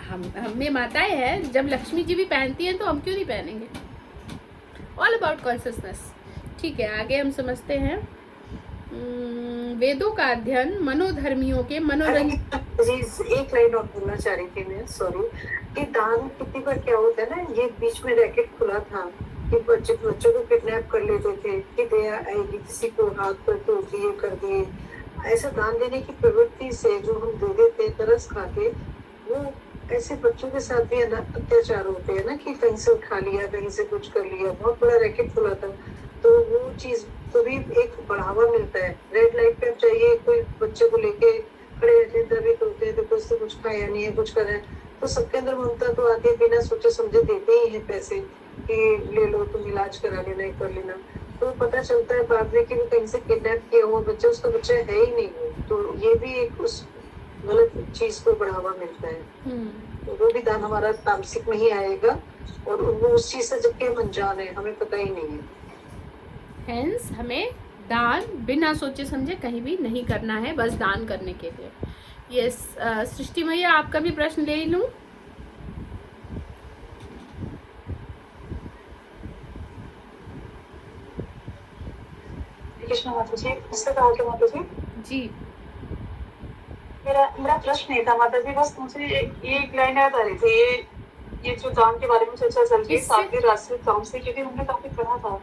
हमें माताएं हैं, जब लक्ष्मी जी भी पहनती हैं तो हम क्यों नहीं पहनेंगे। All about consciousness. ठीक है, आगे हम समझते हैं। वेदों का अध्ययन मनोधर्मियों के मनोरंजन। जी, एक लाइन और बोलना चाह रही थी मैं, सॉरी, कि दान कितनी बार क्या होता है ना, ये बीच में रैकेट खुला था कि बच्चों को किडनैप कर लेते थे कि दया आएगी, किसी को हाथ पर तोड़ दिए, कर दिए। ऐसा दान देने की प्रवृत्ति से जो हम दे देते तरस खा के, वो ऐसे बच्चों के साथ भी अत्याचार होते हैं ना, कि कहीं से उठा लिया, कहीं से कुछ कर लिया। बहुत बड़ा रैकेट खुला था, तो वो चीज को भी एक बढ़ावा मिलता है। रेड लाइट पे चाहिए, कोई बच्चे को लेके खड़े रहते हैं, द्रवित होते हैं, तो कुछ से कुछ खाया नहीं है, कुछ कर रहे हैं, तो सबके अंदर ममता तो आती है, बिना सोचे समझे देते ही हैं पैसे कि ले लो, तुम इलाज करा लेना, कर लेना। तो पता चलता है बाद में कि वो कहीं से किडनैप किया हुआ बच्चा, उसका बच्चा है ही नहीं। तो ये भी एक उस गलत चीज को बढ़ावा मिलता है। तो वो भी दान हमारा तामसिक में ही आएगा, और वो उस चीज से जबकि हम अनजान है, हमें पता ही नहीं है। हेंस हमें दान बिना सोचे समझे कहीं भी नहीं करना है, बस दान करने के लिए। ये सृष्टि मैया, आपका भी प्रश्न ले लूं। कृष्ण माता जी, इससे कहा कि माता जी, मेरा प्रश्न नहीं था माता जी, बस मुझे एक लाइन याद आ रही थी। ये जो दान के बारे में चर्चा चल रही है, सात्विक राजसिक तामसिक, क्योंकि हमने काफी पढ़ा था।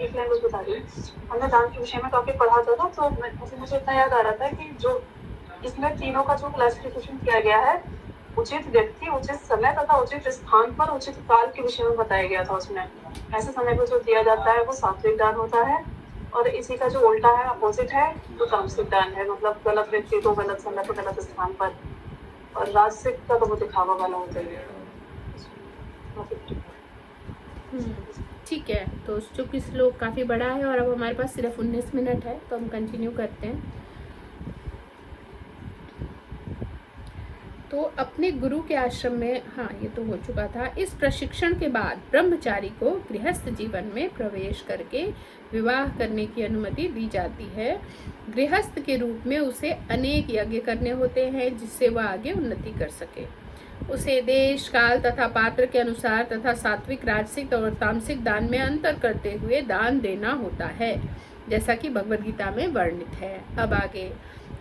एक लाइन बस बता रही हूँ, हमने दान के विषय में काफी पढ़ा था ना, तो मुझे इतना याद आ रहा था कि जो इसमें तीनों का जो क्लासिफिकेशन किया गया है, उचित व्यक्ति, उचित समय तथा उचित स्थान पर उचित काल के विषय में बताया गया था। उसमें ऐसे समय पर जो दिया जाता है वो सात्विक दान होता है, और इसी का जो उल्टा है, अपोजिट है, तो तामसिक दान है। मतलब गलत व्यक्ति तो गलत समय पर गलत स्थान पर, और राजसिक का तो वो दिखावा वाला होता है। ठीक है, तो चूंकि श्लोक काफ़ी बड़ा है और अब हमारे पास सिर्फ 19 मिनट है, तो हम कंटिन्यू करते हैं। तो अपने गुरु के आश्रम में, हाँ ये तो हो चुका था। इस प्रशिक्षण के बाद ब्रह्मचारी को गृहस्थ जीवन में प्रवेश करके विवाह करने की अनुमति दी जाती है। गृहस्थ के रूप में उसे अनेक यज्ञ करने होते हैं, जिससे वह आगे उन्नति कर सके। उसे देश, काल तथा पात्र के अनुसार तथा सात्विक, राजसिक और तामसिक दान में अंतर करते हुए दान देना होता है, जैसा कि भगवद गीता में वर्णित है। अब आगे,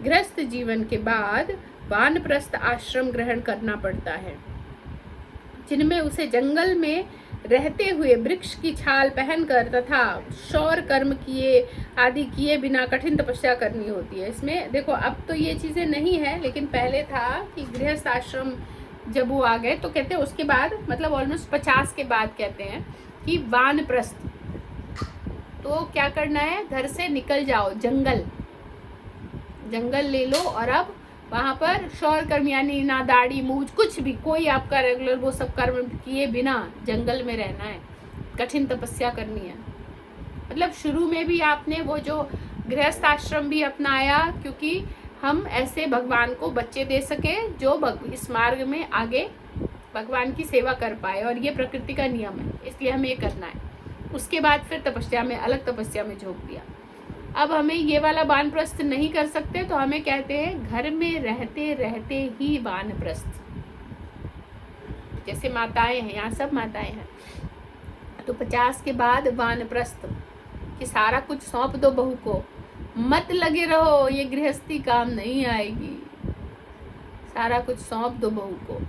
गृहस्थ जीवन के बाद वानप्रस्थ आश्रम ग्रहण करना पड़ता है, जिनमें उसे जंगल में रहते हुए वृक्ष की छाल पहनकर तथा शौर कर्म किए बिना कठिन तपस्या करनी होती है। इसमें देखो, अब तो ये चीज़ें नहीं है, लेकिन पहले था कि गृहस्थ आश्रम जब वो आ गए तो कहते हैं उसके बाद, मतलब ऑलमोस्ट 50 के बाद कहते हैं कि वानप्रस्थ, तो क्या करना है, घर से निकल जाओ, जंगल ले लो, और अब वहां पर शौर कर्म यानी ना दाढ़ी मूछ कुछ भी, कोई आपका रेगुलर वो सब कर्म किए बिना जंगल में रहना है, कठिन तपस्या करनी है। मतलब शुरू में भी आपने वो जो गृहस्थ आश्रम भी अपनाया, क्योंकि हम ऐसे भगवान को बच्चे दे सके जो इस मार्ग में आगे भगवान की सेवा कर पाए, और ये प्रकृति का नियम है, इसलिए हमें ये करना है। उसके बाद फिर तपस्या में, अलग तपस्या में झोंक दिया। अब हमें ये वाला वानप्रस्थ नहीं कर सकते, तो हमें कहते हैं घर में रहते रहते ही वानप्रस्थ। जैसे माताएं हैं, यहाँ सब माताएं हैं, तो 50 के बाद वानप्रस्थ कि सारा कुछ सौंप दो बहू को, मत लगे रहो ये गृहस्थी काम नहीं आएगी, सारा कुछ सौंप दो बहू को।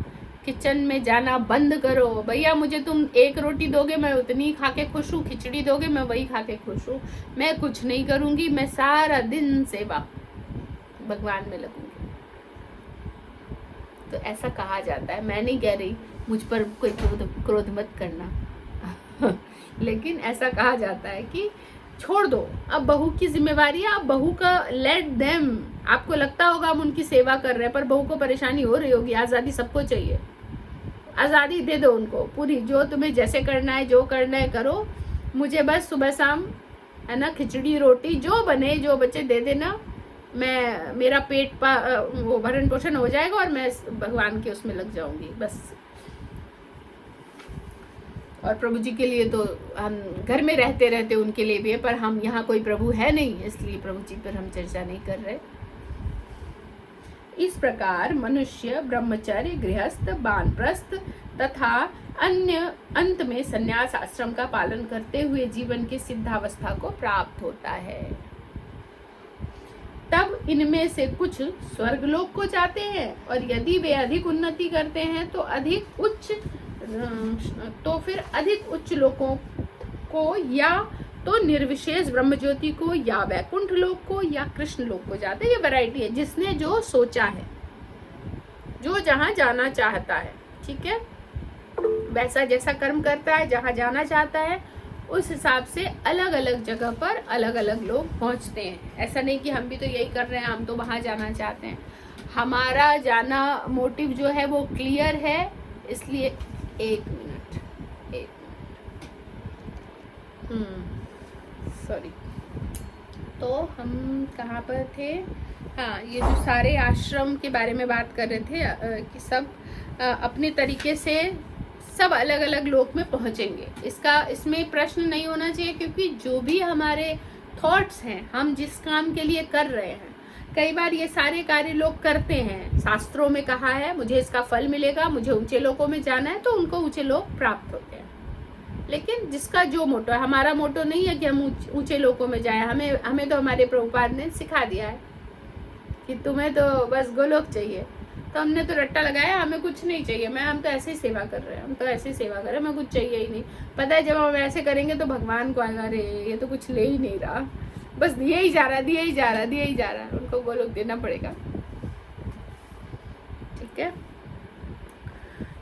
किचन में जाना बंद करो, भैया मुझे तुम 1 रोटी दोगे मैं उतनी खा के खुश हूँ, खिचड़ी दोगे मैं वही खा के खुश हूँ, मैं कुछ नहीं करूंगी, मैं सारा दिन सेवा भगवान में लगूंगी। तो ऐसा कहा जाता है, मैं नहीं कह रही मुझ पर कोई क्रोध मत करना लेकिन ऐसा कहा जाता है कि छोड़ दो, अब बहू की जिम्मेवारी है, अब बहू का लेट देम। आपको लगता होगा हम उनकी सेवा कर रहे हैं, पर बहू को परेशानी हो रही होगी, आज़ादी सबको चाहिए, आज़ादी दे दो उनको पूरी, जो तुम्हें जैसे करना है जो करना है करो, मुझे बस सुबह शाम है ना खिचड़ी रोटी जो बने जो बच्चे दे देना, मैं मेरा पेट वो भरण पोषण हो जाएगा और मैं भगवान के उसमें लग जाऊंगी बस। और प्रभु जी के लिए तो हम घर में रहते रहते उनके लिए भी है, पर हम यहाँ कोई प्रभु है नहीं, इसलिए प्रभु जी पर हम चर्चा नहीं कर रहे। इस प्रकार मनुष्य ब्रह्मचर्य, गृहस्थ, वानप्रस्थ तथा अन्य अंत में संन्यास आश्रम का पालन करते हुए जीवन की सिद्धावस्था को प्राप्त होता है। तब इनमें से कुछ स्वर्गलोक को जाते हैं, और यदि वे अधिक उन्नति करते हैं तो फिर अधिक उच्च लोकों को, या तो निर्विशेष ब्रह्म ज्योति को, या वैकुंठ लोक को, या कृष्ण लोक को जाते हैं। ये वैरायटी है, जिसने जो सोचा है, जो जहां जाना चाहता है, ठीक है, वैसा जैसा कर्म करता है, जहां जाना चाहता है, उस हिसाब से अलग अलग जगह पर अलग अलग लोग पहुंचते हैं। ऐसा नहीं कि हम भी तो यही कर रहे हैं, हम तो वहां जाना चाहते हैं। हमारा जाना मोटिव जो है वो क्लियर है, इसलिए एक मिनट सॉरी, तो हम कहाँ पर थे? हाँ, ये जो सारे आश्रम के बारे में बात कर रहे थे कि सब अपने तरीके से सब अलग अलग लोक में पहुंचेंगे। इसमें प्रश्न नहीं होना चाहिए, क्योंकि जो भी हमारे थॉट्स हैं, हम जिस काम के लिए कर रहे हैं, कई बार ये सारे कार्य लोग करते हैं, शास्त्रों में कहा है मुझे इसका फल मिलेगा, मुझे ऊंचे लोकों में जाना है, तो उनको ऊंचे लोक प्राप्त होते हैं। लेकिन जिसका जो मोटो है, हमारा मोटो नहीं है कि हम ऊंचे लोकों में जाए। हमें तो हमारे प्रभुपाद ने सिखा दिया है कि तुम्हें तो बस गोलोक चाहिए, तो हमने तो रट्टा लगाया, हमें कुछ नहीं चाहिए, हम तो ऐसे ही सेवा कर रहे हैं, हम तो ऐसे ही सेवा कर रहे हैं, हमें कुछ चाहिए ही नहीं। पता है जब हम ऐसे करेंगे तो भगवान को आएगा, अरे ये तो कुछ ले ही नहीं रहा, बस दिए ही जा रहा है, दिए ही जा रहा है, दिए ही जा रहा है, उनको गोलोक देना पड़ेगा। ठीक है,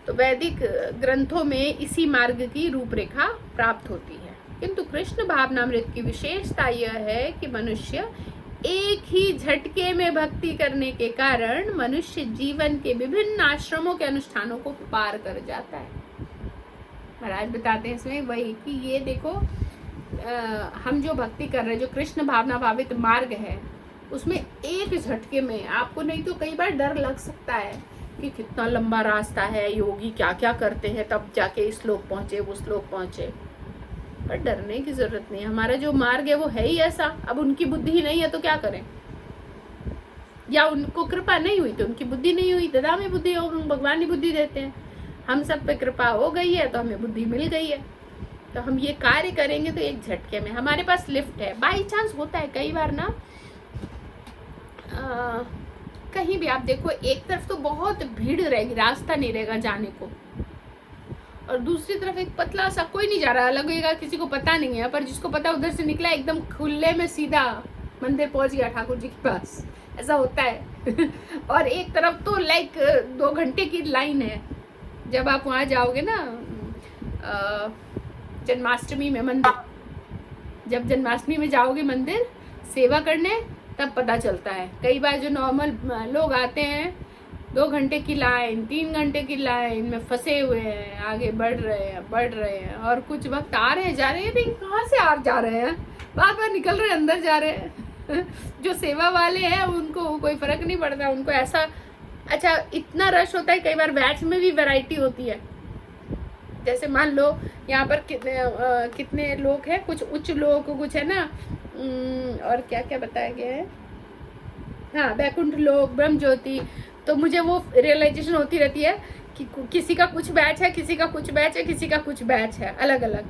तो वैदिक ग्रंथों में इसी मार्ग की रूपरेखा प्राप्त होती है। किंतु कृष्ण भावनामृत की विशेषता यह है कि मनुष्य एक ही झटके में भक्ति करने के कारण मनुष्य जीवन के विभिन्न आश्रमों के अनुष्ठानों को पार कर जाता है। महाराज बताते हैं इसमें वही कि ये देखो, हम जो भक्ति कर रहे हैं, जो कृष्ण भावना भावित मार्ग है, उसमें एक झटके में आपको, नहीं तो कई बार डर लग सकता है कि कितना लंबा रास्ता है, योगी क्या क्या करते हैं तब जाके इस श्लोक पहुंचे, वो श्लोक पहुंचे, पर डरने की जरूरत नहीं। हमारा जो मार्ग है वो है ही ऐसा। अब उनकी बुद्धि नहीं है तो क्या करें, या उनको कृपा नहीं हुई तो उनकी बुद्धि नहीं हुई, दादा में बुद्धि हो, भगवान ही बुद्धि देते हैं। हम सब पे कृपा हो गई है तो हमें बुद्धि मिल गई है, तो हम ये कार्य करेंगे तो एक झटके में। हमारे पास लिफ्ट है, बाई चांस होता है कई बार ना, कहीं भी आप देखो, एक तरफ तो बहुत भीड़ रहेगी, रास्ता नहीं रहेगा जाने को, और दूसरी तरफ एक पतला सा, कोई नहीं जा रहा, लगेगा किसी को पता नहीं है, पर जिसको पता उधर से निकला एकदम खुले में सीधा मंदिर पहुंच गया ठाकुर जी के पास, ऐसा होता है। और एक तरफ तो लाइक 2 घंटे की लाइन है। जब आप वहाँ जाओगे ना जन्माष्टमी में मंदिर, जब जन्माष्टमी में जाओगे मंदिर सेवा करने, तब पता चलता है। कई बार जो नॉर्मल लोग आते हैं 2 घंटे की लाइन, 3 घंटे की लाइन में फंसे हुए हैं, आगे बढ़ रहे हैं और कुछ वक्त आ रहे हैं जा रहे हैं, नहीं कहाँ से आ जा रहे हैं, बार बार निकल रहे हैं, अंदर जा रहे हैं। जो सेवा वाले हैं उनको कोई फर्क नहीं पड़ता, उनको ऐसा अच्छा इतना रश होता है। कई बार बैच में भी वैरायटी होती है। जैसे मान लो यहाँ पर कितने लोग हैं, कुछ उच्च लोग, कुछ है ना और क्या क्या बताया गया है, हाँ बैकुंठ लोग, ब्रह्म ज्योति। तो मुझे वो रियलाइजेशन होती रहती है कि किसी का कुछ बैच है, किसी का कुछ बैच है, किसी का कुछ बैच है अलग अलग।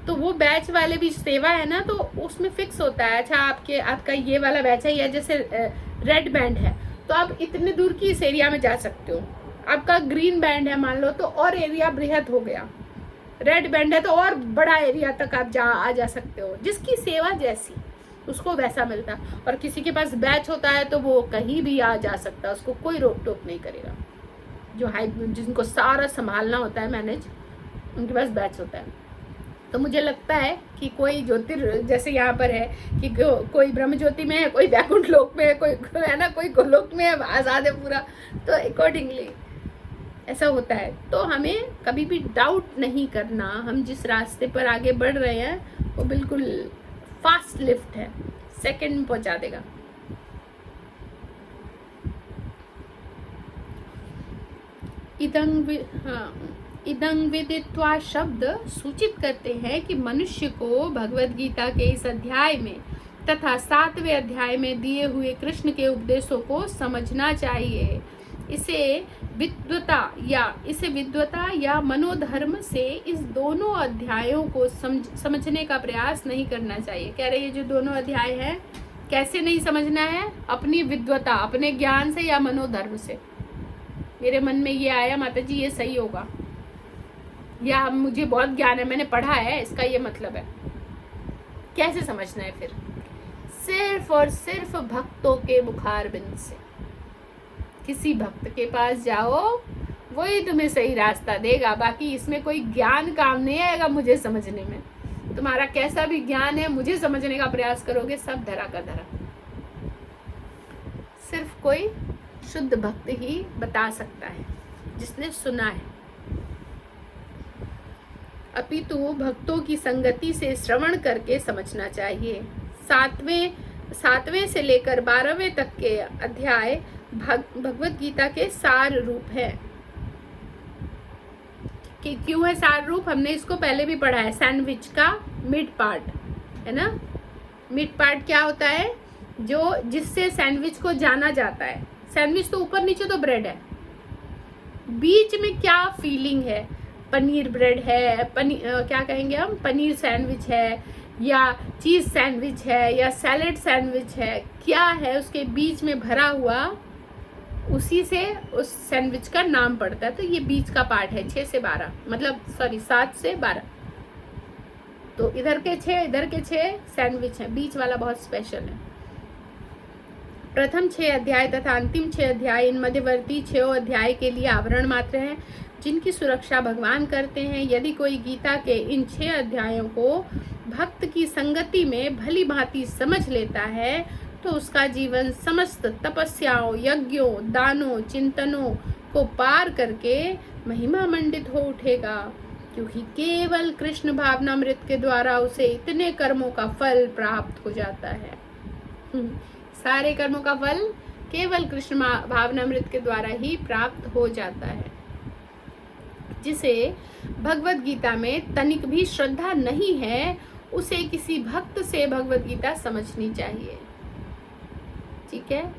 तो वो बैच वाले भी सेवा है ना, तो उसमें फिक्स होता है अच्छा आपका ये वाला बैच है, या जैसे रेड बैंड है तो आप इतने दूर की इस एरिया में जा सकते हो। आपका ग्रीन बैंड है मान लो, तो और एरिया बृहद हो गया। रेड बैंड है तो और बड़ा एरिया तक आप आ जा सकते हो। जिसकी सेवा जैसी उसको वैसा मिलता। और किसी के पास बैच होता है तो वो कहीं भी आ जा सकता है, उसको कोई रोक टोक नहीं करेगा। जिनको सारा संभालना होता है मैनेज, उनके पास बैच होता है। तो मुझे लगता है कि कोई जैसे यहाँ पर है कि कोई ब्रह्म ज्योति में है, कोई बैकुंठ लोक में है, कोई है ना, कोई गोलोक में है, आज़ाद है पूरा। तो अकॉर्डिंगली ऐसा होता है। तो हमें कभी भी डाउट नहीं करना, हम जिस रास्ते पर आगे बढ़ रहे हैं वो बिल्कुल फास्ट लिफ्ट है, सेकंड में पहुंचा देगा। इदं विदित्वा शब्द सूचित करते हैं कि मनुष्य को भगवद गीता के इस अध्याय में तथा 7वें अध्याय में दिए हुए कृष्ण के उपदेशों को समझना चाहिए। इसे विद्वता या मनोधर्म से इस दोनों अध्यायों को समझने का प्रयास नहीं करना चाहिए। कह रहे हैं जो दोनों अध्याय हैं कैसे नहीं समझना है, अपनी विद्वता, अपने ज्ञान से या मनोधर्म से। मेरे मन में ये आया माता जी ये सही होगा, या मुझे बहुत ज्ञान है, मैंने पढ़ा है, इसका ये मतलब है। कैसे समझना है फिर? सिर्फ और सिर्फ भक्तों के मुखारबिंद से। किसी भक्त के पास जाओ, वही तुम्हें सही रास्ता देगा। बाकी इसमें कोई ज्ञान काम नहीं आएगा मुझे समझने में। तुम्हारा कैसा भी ज्ञान है, मुझे समझने का प्रयास करोगे, सब धरा का धरा। सिर्फ कोई शुद्ध भक्त ही बता सकता है, जिसने सुना है। अपितु भक्तों की संगति से श्रवण करके समझना चाहिए। 7वें से लेकर 12वें तक के अध्याय भगवत गीता के सार रूप है। कि क्यों है सार रूप? हमने इसको पहले भी पढ़ा है। सैंडविच का मिड पार्ट है ना। मिड पार्ट क्या होता है? जो जिससे सैंडविच को जाना जाता है। सैंडविच तो ऊपर नीचे तो ब्रेड है, बीच में क्या फीलिंग है? पनीर ब्रेड है, क्या कहेंगे हम, पनीर सैंडविच है, या चीज सैंडविच है, या सैलेड सैंडविच है, क्या है उसके बीच में भरा हुआ, उसी से उस सैंडविच का नाम पड़ता है। तो ये बीच का पार्ट है 6 से 12, मतलब 7 से 12। तो इधर के 6 सैंडविच हैं, बीच वाला बहुत स्पेशल है। प्रथम 6 अध्याय तथा अंतिम 6 अध्याय इन मध्यवर्ती 6 अध्याय के लिए आवरण मात्र हैं, जिनकी सुरक्षा भगवान करते हैं। यदि कोई गीता के इन 6 अध्यायों को भक्त की संगति में भली भांति समझ लेता है तो उसका जीवन समस्त तपस्याओं, यज्ञों, दानों, चिंतनों को पार करके महिमा मंडित हो उठेगा, क्योंकि केवल कृष्ण भावनामृत के द्वारा उसे इतने कर्मों का फल प्राप्त हो जाता है। सारे कर्मों का फल केवल कृष्ण भावनामृत के द्वारा ही प्राप्त हो जाता है। जिसे भगवत गीता में तनिक भी श्रद्धा नहीं है, उसे किसी भक्त से भगवत गीता समझनी चाहिए। ठीक है,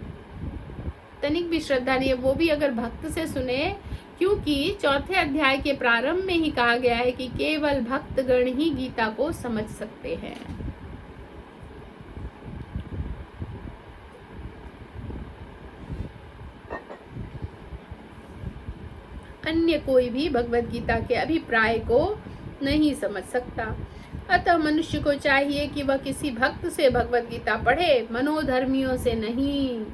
तनिक भी श्रद्धा नहीं है, वो भी अगर भक्त से सुने, क्योंकि 4थे अध्याय के प्रारंभ में ही कहा गया है कि केवल भक्तगण ही गीता को समझ सकते हैं। अन्य कोई भी भगवत गीता के अभिप्राय को नहीं समझ सकता। अतः मनुष्य को चाहिए कि वह किसी भक्त से भगवत गीता पढ़े, मनोधर्मियों से नहीं।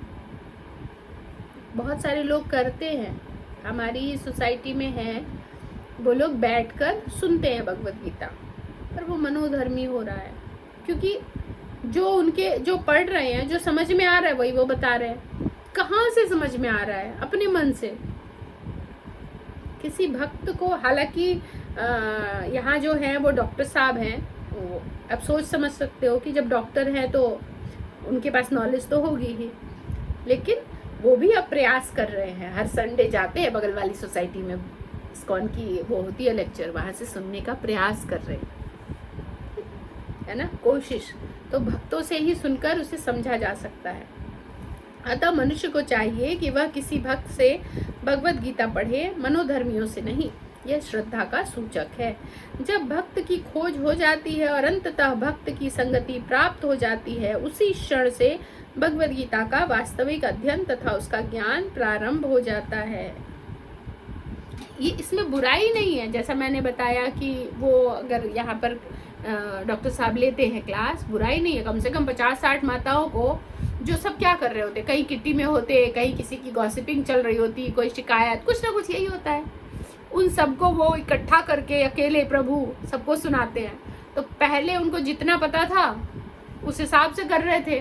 बहुत सारे लोग करते हैं, हमारी सोसाइटी में है, वो लोग बैठकर सुनते हैं भगवत गीता, पर वो मनोधर्मी हो रहा है, क्योंकि जो पढ़ रहे हैं, जो समझ में आ रहा है वही वो बता रहे हैं। कहाँ से समझ में आ रहा है? अपने मन से। किसी भक्त को, हालांकि यहाँ जो है वो डॉक्टर साहब हैं, वो अब सोच समझ सकते हो कि जब डॉक्टर हैं तो उनके पास नॉलेज तो होगी ही, लेकिन वो भी अब प्रयास कर रहे हैं। हर संडे जाते हैं बगल वाली सोसाइटी में, इस्कॉन की वो होती है लेक्चर, वहां से सुनने का प्रयास कर रहे हैं, है ना, कोशिश। तो भक्तों से ही सुनकर उसे समझा जा सकता है। अतः मनुष्य को चाहिए कि वह किसी भक्त से भगवत गीता पढ़े, मनोधर्मियों से नहीं। यह श्रद्धा का सूचक है। जब भक्त की खोज हो जाती है और अंततः भक्त की संगति प्राप्त हो जाती है, उसी क्षण से भगवत गीता का वास्तविक अध्ययन तथा उसका ज्ञान प्रारंभ हो जाता है। ये इसमें बुराई नहीं है, जैसा मैंने बताया कि वो अगर यहाँ पर डॉक्टर साहब लेते हैं क्लास, बुराई नहीं है। कम से कम 50-60 माताओं को, जो सब क्या कर रहे होते, कहीं किट्टी में होते, कहीं किसी की गॉसिपिंग चल रही होती, कोई शिकायत, कुछ ना कुछ यही होता है, उन सबको वो इकट्ठा करके अकेले प्रभु सबको सुनाते हैं। तो पहले उनको जितना पता था उस हिसाब से कर रहे थे,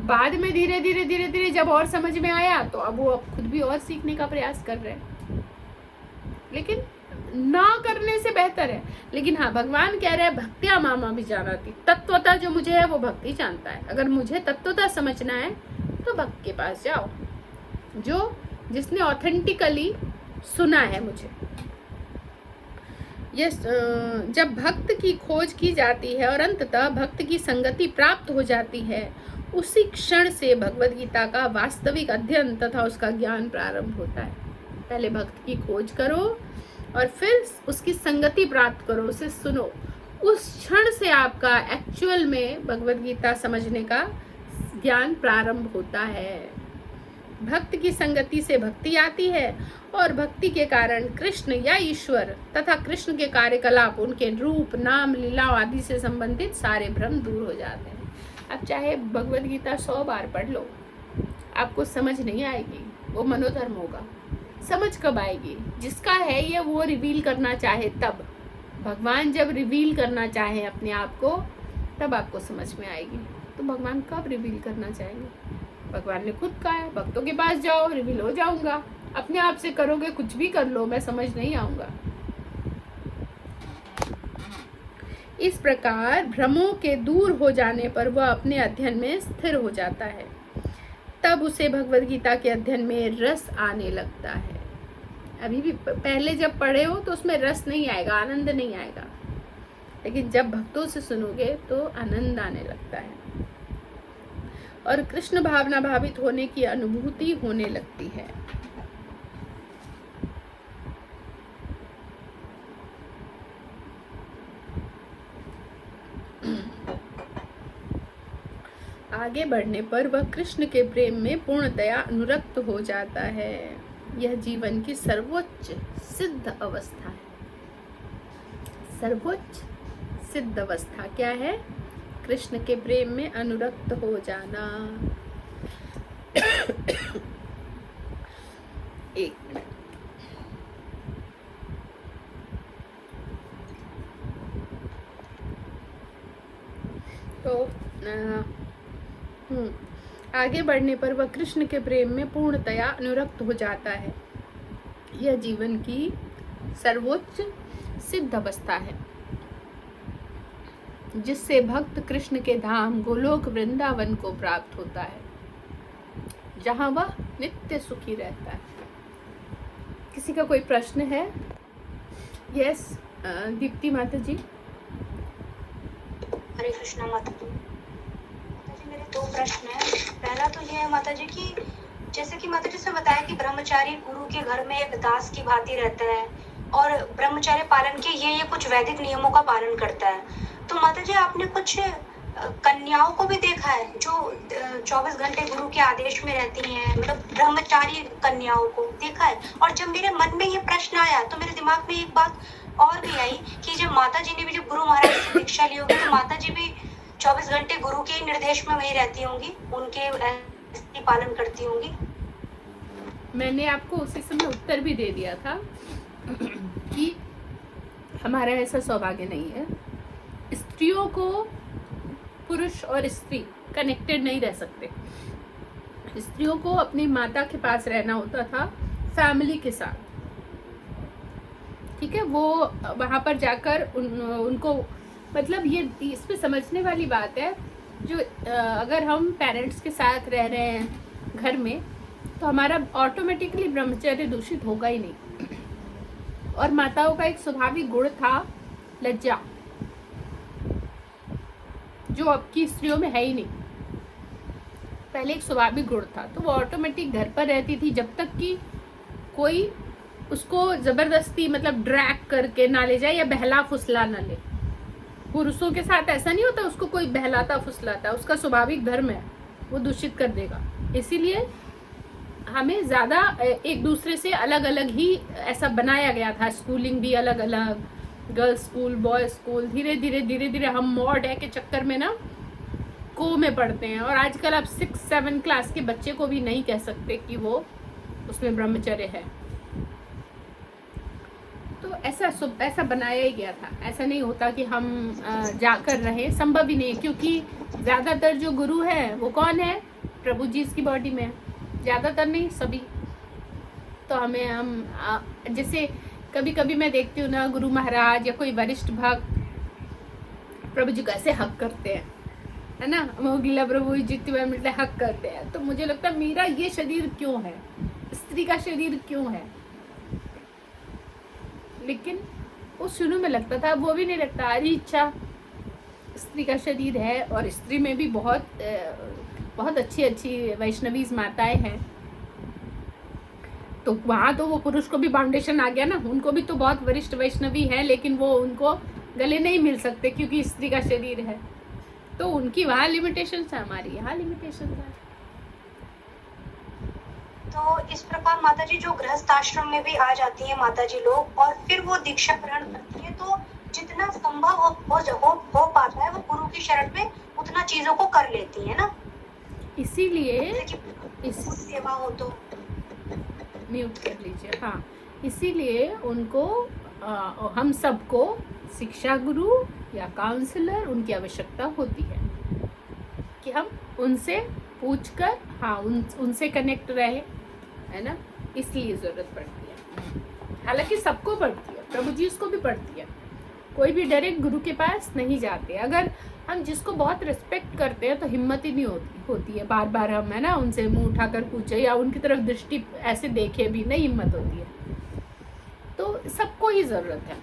बाद में धीरे धीरे जब और समझ में आया तो अब वो खुद भी और सीखने का प्रयास कर रहे हैं, लेकिन ना करने से बेहतर है। लेकिन हाँ, भगवान कह रहे हैं भक्त्या मामा भी जानाति, तत्वता जो मुझे है वो भक्ति जानता है। अगर मुझे तत्वता समझना है तो भक्त के पास जाओ, जिसने ऑथेंटिकली सुना है मुझे। जब भक्त की खोज की जाती है और अंततः भक्त की संगति प्राप्त हो जाती है, उसी क्षण से भगवत गीता का वास्तविक अध्ययन तथा उसका ज्ञान प्रारंभ होता है। पहले भक्त की खोज करो और फिर उसकी संगति प्राप्त करो, उसे सुनो। उस क्षण से आपका एक्चुअल में भगवत गीता समझने का ज्ञान प्रारंभ होता है। भक्त की संगति से भक्ति आती है और भक्ति के कारण कृष्ण या ईश्वर तथा कृष्ण के कार्यकलाप, उनके रूप, नाम, लीला आदि से संबंधित सारे भ्रम दूर हो जाते हैं। अब चाहे भगवत गीता 100 बार पढ़ लो, आपको समझ नहीं आएगी, वो मनोधर्म होगा। समझ कब आएगी? जिसका है ये वो रिवील करना चाहे तब। भगवान जब रिवील करना चाहे अपने आप को, तब आपको समझ में आएगी। तो भगवान कब रिवील करना चाहेंगे? भगवान ने खुद कहा है, भक्तों के पास जाओ, रिवील हो जाऊंगा। अपने आप से करोगे, कुछ भी कर लो, मैं समझ नहीं आऊंगा। इस प्रकार भ्रमों के दूर हो जाने पर वह अपने अध्ययन में स्थिर हो जाता है। तब उसे भगवद गीता के अध्ययन में रस आने लगता है। अभी भी पहले जब पढ़े हो तो उसमें रस नहीं आएगा, आनंद नहीं आएगा, लेकिन जब भक्तों से सुनोगे तो आनंद आने लगता है और कृष्ण भावना भावित होने की अनुभूति होने लगती है। आगे बढ़ने पर वह कृष्ण के प्रेम में पूर्णतया अनुरक्त हो जाता है। यह जीवन की सर्वोच्च सिद्ध अवस्था है। सर्वोच्च सिद्ध अवस्था क्या है? कृष्ण के प्रेम में अनुरक्त हो जाना। एक मिनट। तो आगे बढ़ने पर वह कृष्ण के प्रेम में पूर्णतया अनुरक्त हो जाता है। यह जीवन की सर्वोच्च सिद्ध अवस्था है जिससे भक्त कृष्ण के धाम गोलोक वृंदावन को प्राप्त होता है, जहां वह नित्य सुखी रहता है। किसी का कोई प्रश्न है? यस, दीप्ति माता जी। हरे कृष्णा माता जी। मेरे 2 प्रश्न हैं। पहला तो ये है माता जी कि जैसे कि माता जी से बताया कि ब्रह्मचारी गुरु के घर में एक दास की भांति रहता है और ब्रह्मचर्य पालन के ये कुछ वैदिक नियमों का पालन करता है। तो माता जी आपने कुछ कन्याओं को भी देखा है जो 24 घंटे गुरु के आदेश में रहती हैं, मतलब ब्रह्मचारी कन्याओं को देखा है। और जब मेरे मन में ये प्रश्न आया तो मेरे दिमाग में एक बात और भी आई कि जब माता जी ने भी जब गुरु महाराज से दीक्षा ली होगी तो माता जी भी 24 घंटे गुरु के निर्देश में वही रहती होंगी, उनके ऐसे पालन करती होंगी। मैंने आपको उसी समय उत्तर भी दे दिया था कि हमारा ऐसा सौभाग्य नहीं है। स्त्रियों को पुरुष और स्त्री कनेक्टेड नहीं रह सकते। स्त्रियों को अपनी माता के पास रहना होता था, फैमिली के साथ, ठीक है। वो वहां पर जाकर उनको मतलब ये इसमें समझने वाली बात है, जो अगर हम पेरेंट्स के साथ रह रहे हैं घर में तो हमारा ऑटोमेटिकली ब्रह्मचर्य दूषित होगा ही नहीं। और माताओं का एक स्वाभाविक गुण था लज्जा, जो अब की स्त्रियों में है ही नहीं। पहले एक स्वाभाविक गुण था, तो वो ऑटोमेटिक घर पर रहती थी जब तक कि कोई उसको जबरदस्ती मतलब ड्रैग करके ना ले जाए या बहला फुसला ना ले। पुरुषों के साथ ऐसा नहीं होता, उसको कोई बहलाता फुसलाता, उसका स्वाभाविक धर्म है, वो दूषित कर देगा। इसीलिए हमें ज्यादा एक दूसरे से अलग अलग ही ऐसा बनाया गया था। स्कूलिंग भी अलग अलग, गर्ल्स स्कूल, बॉयज स्कूल, धीरे धीरे हम मॉडर्न के चक्कर में ना को में पढ़ते हैं। और आजकल आप 6-7 क्लास के बच्चे को भी नहीं कह सकते कि वो उसमें ब्रह्मचर्य है। तो ऐसा बनाया ही गया था। ऐसा नहीं होता कि हम जाकर रहे, संभव ही नहीं, क्योंकि ज्यादातर जो गुरु है वो कौन है? प्रभु जी इसकी बॉडी में, ज्यादातर नहीं, सभी। तो हम जैसे कभी कभी मैं देखती हूँ ना, गुरु महाराज या कोई वरिष्ठ भक्त प्रभु जी कैसे हक करते हैं, है ना, मोगिला प्रभु जितनी बार मिलते हक करते हैं। तो मुझे लगता है मेरा ये शरीर क्यों है, स्त्री का शरीर क्यों है? लेकिन वो शुरू में लगता था, वो भी नहीं लगता। अरे इच्छा स्त्री का शरीर है, और स्त्री में भी बहुत अच्छी वैष्णवी माताएं हैं। तो वहां तो वो पुरुष को भी फाउंडेशन आ गया ना, उनको भी तो बहुत वरिष्ठ वैष्णवी है, लेकिन वो उनको गले नहीं मिल सकते क्योंकि स्त्री का शरीर है। तो उनकी वहाँ लिमिटेशन है, हमारी यहाँ लिमिटेशन है। तो इस प्रकार माता जी जो गृहस्थ आश्रम में भी आ जाती है माता जी लोग, और फिर वो दीक्षा ग्रहण करती है, तो जितना संभव हो पाता है वो गुरु की शरण में उतना चीजों को कर लेती है ना। इसीलिए सेवा हो तो म्यूट कर लीजिए। हाँ, इसीलिए उनको हम सबको शिक्षा गुरु या काउंसलर उनकी आवश्यकता होती है कि हम उनसे पूछकर उनसे कनेक्ट रहे, है ना, इसलिए जरूरत पड़ती है। हालांकि सबको पड़ती है, प्रभु जी उसको भी पड़ती है। कोई भी डायरेक्ट गुरु के पास नहीं जाते। अगर हम जिसको बहुत रिस्पेक्ट करते हैं तो हिम्मत ही नहीं होती है बार बार हम, है ना, उनसे मुंह उठाकर पूछे या उनकी तरफ दृष्टि ऐसे देखे भी नहीं, हिम्मत होती है। तो सबको ही जरूरत है।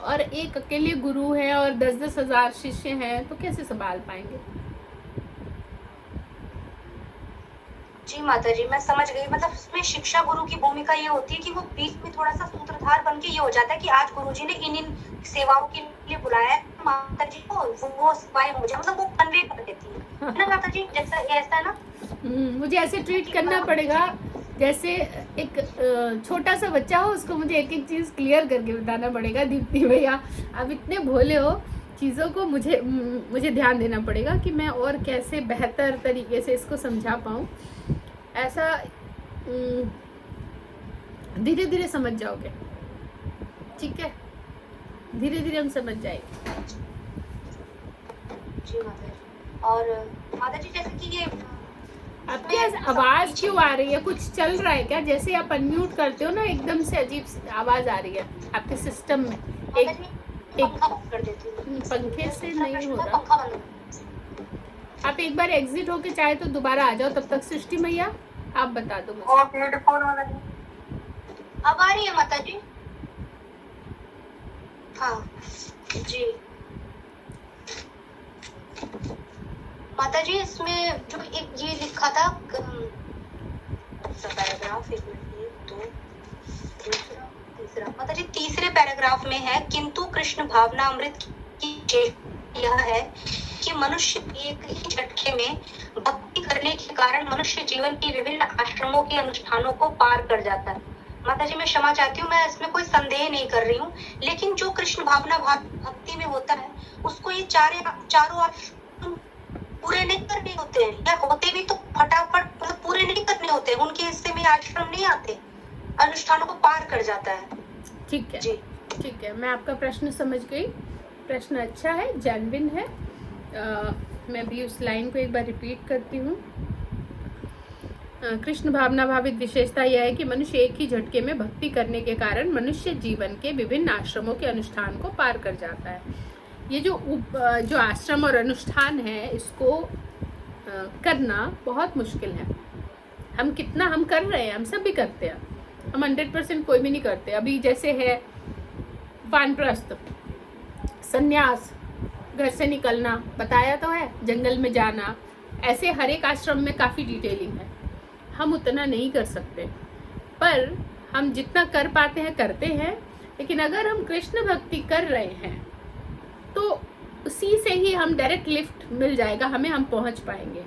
और एक अकेले गुरु है और 10-10 हजार शिष्य हैं, तो कैसे संभाल पाएंगे? जी माता जी, मैं समझ गई। मतलब इसमें शिक्षा गुरु की भूमिका ये होती है कि वो बीच में थोड़ा सा सूत्रधार बन के ये हो जाता है कि आज गुरु जी ने इन सेवाओं के लिए बुलाया है, माता जी को वो सेवाएं हो जाए, मतलब वो कन्वे कर देती है ना माता जी, जैसा ऐसा है ना। मुझे ऐसे ट्रीट करना पड़ेगा जैसे एक छोटा सा बच्चा हो, उसको मुझे एक एक चीज क्लियर करके बताना पड़ेगा। दीप्ति भैया, आप इतने भोले हो, चीज़ों को मुझे ध्यान देना पड़ेगा कि मैं और कैसे बेहतर तरीके से इसको समझा पाऊँ। ऐसा धीरे धीरे समझ जाओगे, ठीक है, धीरे धीरे हम समझ जाएंगे। जी माता जी। और माता जी जैसे कि ये आपकी आवाज क्यों आ रही है? कुछ चल रहा है क्या? जैसे आप अनम्यूट करते हो ना, एकदम से अजीब आवाज आ रही है आपके सिस्टम में। एक कर देती हूँ, पंखे से नहीं हो रहा। आप एक बार एग्जिट होके चाहे तो दोबारा आ जाओ। तब तक सृष्टि मैया आप बता दो मुझे। अब आ रही है माता जी? हाँ जी माता जी, इसमें जो एक ये लिखा था पैराग्राफ, एक मिनट, 2 तीसरा माता जी, तीसरे पैराग्राफ में है, किंतु कृष्ण भावना अमृत की यह है कि मनुष्य एक ही झटके में भक्ति करने के कारण मनुष्य जीवन की विभिन्न आश्रमों के अनुष्ठानों को पार कर जाता है। माता जी मैं क्षमा चाहती हूँ, मैं इसमें कोई संदेह नहीं कर रही हूँ, लेकिन जो कृष्ण भावना भक्ति में होता है उसको ये चारों आश्रम पूरे नहीं करने होते हैं, या होते भी तो फटाफट मतलब पूरे नहीं करने होते, उनके हिस्से में आश्रम नहीं आते, अनुष्ठानों को पार कर जाता है। ठीक है जी ठीक है, मैं आपका प्रश्न समझ गई। प्रश्न अच्छा है, जेन्युइन है। मैं भी उस लाइन को एक बार रिपीट करती हूँ। कृष्ण भावना भावित विशेषता यह है कि मनुष्य एक ही झटके में भक्ति करने के कारण मनुष्य जीवन के विभिन्न आश्रमों के अनुष्ठान को पार कर जाता है। ये जो आश्रम और अनुष्ठान है, इसको करना बहुत मुश्किल है। हम कितना हम कर रहे हैं, हम सब भी करते हैं, हम 100% कोई भी नहीं करते। अभी जैसे है वानप्रस्थ, संन्यास, घर से निकलना बताया तो है, जंगल में जाना, ऐसे हर एक आश्रम में काफ़ी डिटेलिंग है। हम उतना नहीं कर सकते, पर हम जितना कर पाते हैं करते हैं। लेकिन अगर हम कृष्ण भक्ति कर रहे हैं तो उसी से ही हम डायरेक्ट लिफ्ट मिल जाएगा हमें, हम पहुंच पाएंगे।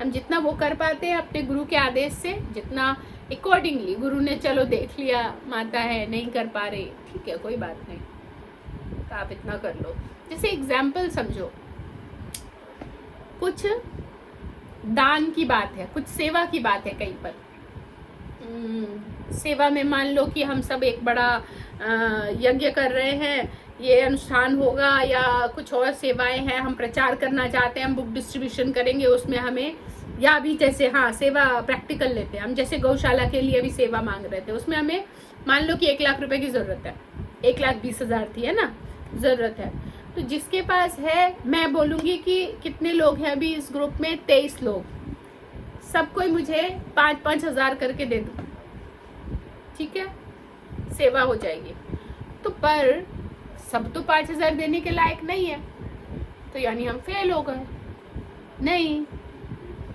हम जितना वो कर पाते हैं अपने गुरु के आदेश से, जितना अकॉर्डिंगली गुरु ने चलो देख लिया माता है नहीं कर पा रहे, ठीक है कोई बात नहीं, तो आप इतना कर लो। जैसे एग्जाम्पल समझो, कुछ दान की बात है, कुछ सेवा की बात है। कहीं पर सेवा में मान लो कि हम सब एक बड़ा यज्ञ कर रहे हैं, ये अनुष्ठान होगा या कुछ और सेवाएं हैं, हम प्रचार करना चाहते हैं, हम बुक डिस्ट्रीब्यूशन करेंगे, उसमें हमें, या अभी जैसे हाँ सेवा प्रैक्टिकल लेते हैं हम, जैसे गौशाला के लिए भी सेवा मांग रहे थे, उसमें हमें मान लो कि 1 लाख रुपए की ज़रूरत है, 1,20,000 थी है ना ज़रूरत है। तो जिसके पास है, मैं बोलूँगी कि कितने लोग हैं अभी इस ग्रुप में, 23 लोग, सब कोई मुझे 5-5 हज़ार करके दे दो, ठीक है, सेवा हो जाएगी। तो पर सब तो 5 हज़ार देने के लायक नहीं है, तो यानी हम फेल हो गए। नहीं,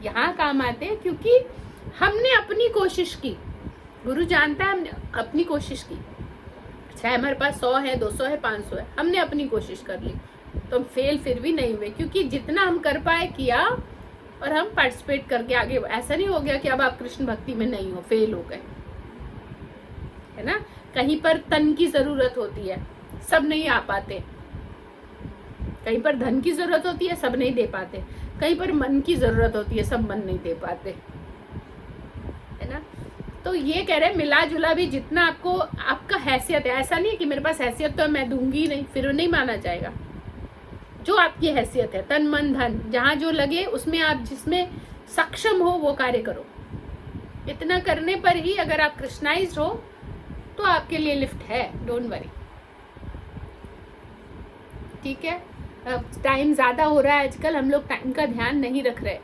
यहाँ काम आते हैं क्योंकि हमने अपनी कोशिश की, गुरु जानता है हमने अपनी कोशिश की, चाहे हमारे पास 100 है, 200 है, 500 है, हमने अपनी कोशिश कर ली, तो हम फेल फिर भी नहीं हुए, क्योंकि जितना हम कर पाए किया और हम पार्टिसिपेट करके आगे। ऐसा नहीं हो गया कि अब आप कृष्ण भक्ति में नहीं हो, फेल हो गए, है ना। कहीं पर तन की जरूरत होती है, सब नहीं आ पाते, कहीं पर धन की जरूरत होती है, सब नहीं दे पाते, कहीं पर मन की जरूरत होती है, सब मन नहीं दे पाते, है ना। तो ये कह रहे हैं मिला जुला भी जितना आपको, आपका हैसियत है, ऐसा नहीं है कि मेरे पास हैसियत तो मैं दूंगी नहीं, फिर नहीं माना जाएगा। जो आपकी हैसियत है, तन मन धन, जहाँ जो लगे उसमें आप जिसमें सक्षम हो वो कार्य करो। इतना करने पर ही अगर आप कृष्णाइज्ड हो तो आपके लिए लिफ्ट है, डोंट वरी, ठीक है। टाइम ज़्यादा हो रहा है आजकल, हम लोग टाइम का ध्यान नहीं रख रहे,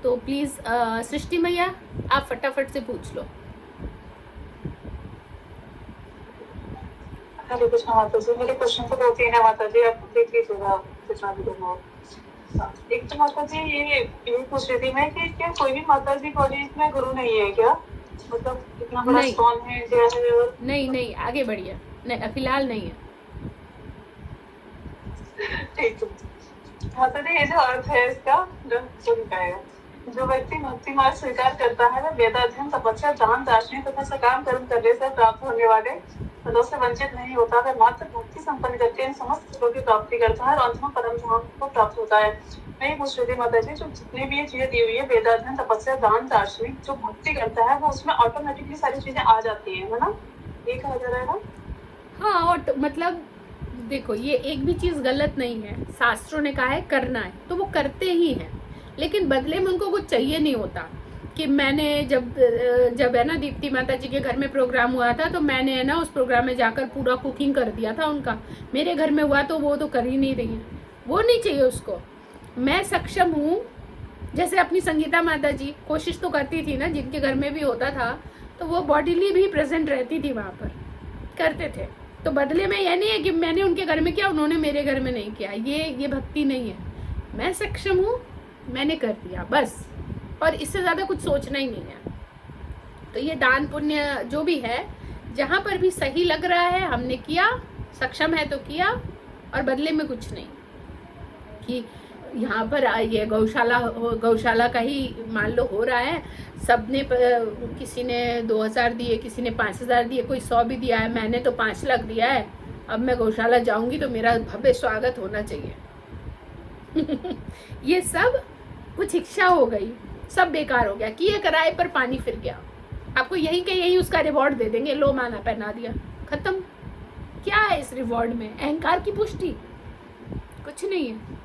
तो प्लीज़ सृष्टि मैया आप फटाफट से पूछ लो। हरे कृष्णा माता जी, मेरे क्वेश्चन तो 2-3 है माता जी, आप देख लीजिएगा कितना भी करना। एक तो माता जी ये पूछ रही थी मैं कि क्या कोई भी माता जी कॉलेज में गुरु नहीं है क्या, मतलब इतना बड़ा नहीं। स्टॉल है क्या है? और नहीं आगे बढ़िए, नहीं फिलहाल नहीं है। ठीक है माता जी, ये जो अर्थ है इसका जो निकालेगा, जो व्यक्ति भक्ति मार्ग स्वीकार करता है वह वेदाध्ययन तपस्या दान दार्शनिक तथा सकाम कर्म करने से प्राप्त होने वाले फलों से वंचित नहीं होता, वह मात्र भक्ति संपन्न करके इन समस्त फलों की प्राप्ति करता है और अंत में परम धाम को प्राप्त होता है। मैं ये पूछ रही थी माता जी, जो जितनी भी ये चीजें दी हुई है, वेदाध्ययन तपस्या दान दार्शनिक, जो भक्ति करता है वो उसमें ऑटोमेटिकली सारी चीजें आ जाती है ना, ये कहा जा रहा है ना। हाँ, और मतलब देखो ये एक भी चीज़ गलत नहीं है, शास्त्रों ने कहा है करना है तो वो करते ही हैं, लेकिन बदले में उनको कुछ चाहिए नहीं होता। कि मैंने जब है ना दीप्ति माता जी के घर में प्रोग्राम हुआ था, तो मैंने है ना उस प्रोग्राम में जाकर पूरा कुकिंग कर दिया था उनका, मेरे घर में हुआ तो वो तो कर ही नहीं रही है, वो नहीं चाहिए उसको। मैं सक्षम हूँ, जैसे अपनी संगीता माता जी कोशिश तो करती थी ना, जिनके घर में भी होता था तो वो बॉडीली भी प्रेजेंट रहती थी, वहाँ पर करते थे, तो बदले में यह नहीं है कि मैंने उनके घर में किया उन्होंने मेरे घर में नहीं किया, ये भक्ति नहीं है। मैं सक्षम हूँ, मैंने कर दिया बस, और इससे ज़्यादा कुछ सोचना ही नहीं है। तो ये दान पुण्य जो भी है, जहाँ पर भी सही लग रहा है हमने किया, सक्षम है तो किया, और बदले में कुछ नहीं कि यहाँ पर ये गौशाला का ही मान लो हो रहा है। सबने किसी ने 2000 दिए, किसी ने 5000 दिए, कोई 100 भी दिया है, मैंने तो 5 लाख दिया है। अब मैं गौशाला जाऊंगी तो मेरा भव्य स्वागत होना चाहिए। ये सब कुछ इच्छा हो गई, सब बेकार हो गया, किए कराए पर पानी फिर गया। आपको यही के यही उसका रिवॉर्ड दे देंगे, लो माला पहना दिया, खत्म। क्या है इस रिवॉर्ड में? अहंकार की पुष्टि, कुछ नहीं है।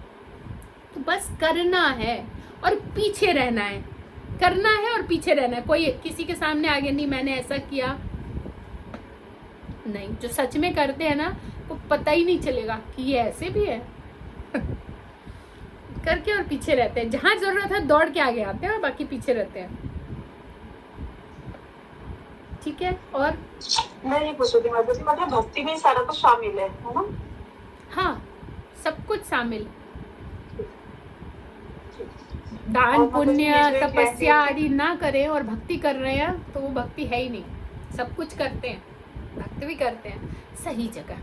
तो बस करना है और पीछे रहना है, करना है और पीछे रहना है। कोई किसी के सामने आगे नहीं मैंने ऐसा किया नहीं। जो सच में करते हैं ना वो पता ही नहीं चलेगा कि ये ऐसे भी है। करके और पीछे रहते हैं, जहां जरूरत है दौड़ के आगे आते हैं और बाकी पीछे रहते हैं। ठीक है। और मैं ये पूछ रही थी माता जी, मतलब भक्ति में ही सारा कुछ शामिल है ना? हाँ, सब कुछ शामिल। दान पुण्य तपस्या आदि ना करें और भक्ति कर रहे हैं तो वो भक्ति है ही नहीं। सब कुछ करते हैं, भक्ति भी करते हैं, सही जगह।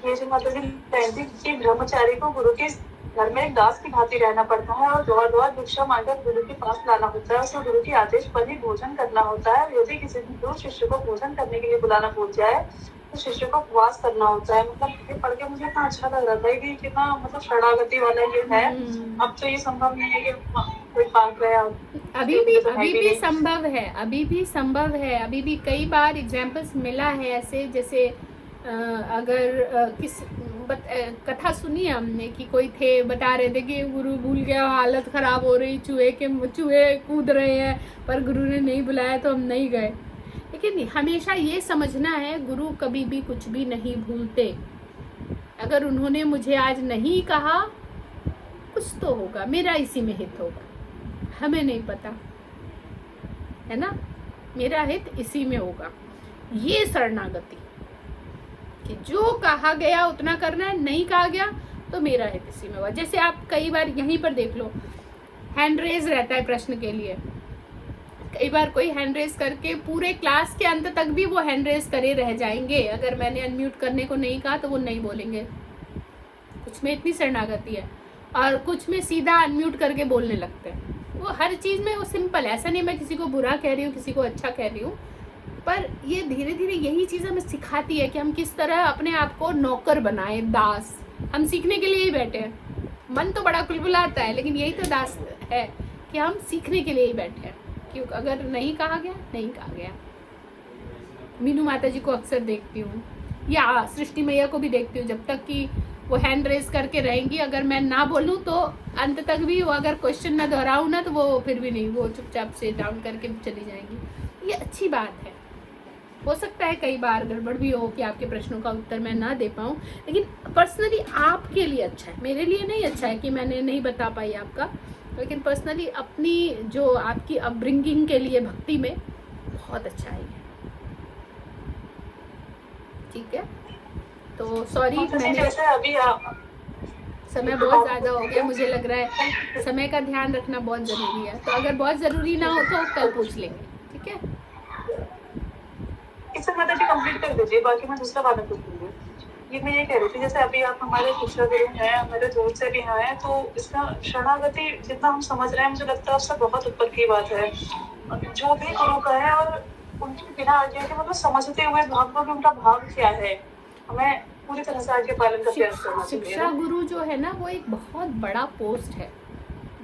ये जो माता जी कहती कि ब्रह्मचारी को गुरु के घर में एक दास की भांति रहना पड़ता है और द्वार भिक्षा मांगकर गुरु के पास लाना होता है, उसको गुरु के आदेश पर ही भोजन करना होता है। यदि किसी दिन गुरु शिष्य को भोजन करने के लिए बुलाना भूल जाए तो शिष्य को उपवास करना होता है। मतलब ये पढ़ के मुझे इतना अच्छा लग रहा था कि कितना मतलब शरणागति वाला ये है। अब तो ये संभव नहीं है कि कोई मांग रहा है। अभी भी संभव है, अभी भी संभव है। अभी भी कई बार एग्जाम्पल्स मिला है ऐसे, जैसे अगर कथा सुनी है हमने कि कोई थे बता रहे थे कि गुरु भूल गया, हालत खराब हो रही, चूहे कूद रहे हैं, पर गुरु ने नहीं बुलाया तो हम नहीं गए। लेकिन हमेशा ये समझना है गुरु कभी भी कुछ भी नहीं भूलते। अगर उन्होंने मुझे आज नहीं कहा, कुछ तो होगा, मेरा इसी में हित होगा, हमें नहीं पता है ना, मेरा हित इसी में होगा। ये शरणागति कि जो कहा गया उतना करना है, नहीं कहा गया तो मेरा हित इसी में होगा। जैसे आप कई बार यहीं पर देख लो, हैंड रेज रहता है प्रश्न के लिए, कई बार कोई हैंड रेज करके पूरे क्लास के अंत तक भी वो हैंड रेज करे रह जाएंगे। अगर मैंने अनम्यूट करने को नहीं कहा तो वो नहीं बोलेंगे। कुछ में इतनी शरणागति है और कुछ में सीधा अनम्यूट करके बोलने लगते हैं। वो हर चीज में वो सिंपल है। ऐसा नहीं मैं किसी को बुरा कह रही हूँ, किसी को अच्छा कह रही हूँ, पर ये धीरे धीरे यही चीज हमें सिखाती है कि हम किस तरह अपने आप को नौकर बनाए, दास। हम सीखने के लिए ही बैठे हैं। मन तो बड़ा कुलबुलाता है, लेकिन यही तो दास है कि हम सीखने के लिए ही बैठे हैं। क्योंकि अगर नहीं कहा गया, नहीं कहा गया। मीनू माता जी को अक्सर देखती हूँ या सृष्टि मैया को भी देखती हूँ, जब तक कि वो हैंड रेज करके रहेंगी, अगर मैं ना बोलूँ तो अंत तक भी वो, अगर क्वेश्चन ना दोहराऊँ ना तो वो फिर भी नहीं, वो चुपचाप से डाउन करके चली जाएंगी। ये अच्छी बात है। हो सकता है कई बार गड़बड़ भी हो कि आपके प्रश्नों का उत्तर मैं ना दे पाऊँ, लेकिन पर्सनली आपके लिए अच्छा है, मेरे लिए नहीं अच्छा है कि मैंने नहीं बता पाई आपका, लेकिन पर्सनली अपनी जो आपकी अपब्रिंगिंग के लिए भक्ति में बहुत अच्छा है। ठीक है, तो सॉरी मैंने समय बहुत ज़्यादा हो गया, मुझे लग रहा है समय का ध्यान रखना बहुत ज़रूरी है। तो अगर बहुत ज़रूरी ना हो तो कल पूछ लेंगे, ठीक है? इसे माता जी कंप्लीट कर दीजिए, बाकी मैं दूसरा वाला पूछ लूंगी। ये मैं ये कह रही थी, जैसे अभी आप हमारे शिक्षा गुरु हैं, हमारे दूर से भी हैं, तो इसका शरणागति जितना हम समझ रहे हैं, मुझे लगता है उससे बहुत ऊपर की बात है। जो भी गुरु का है और उनके बिना आज्ञा के, मतलब समझते हुए भाव को, उनका भाव क्या है, हमें पूरी तरह से आज्ञा पालन का प्रयास करना चाहिए। शिक्षा गुरु जो है ना, वो एक बहुत बड़ा पोस्ट है।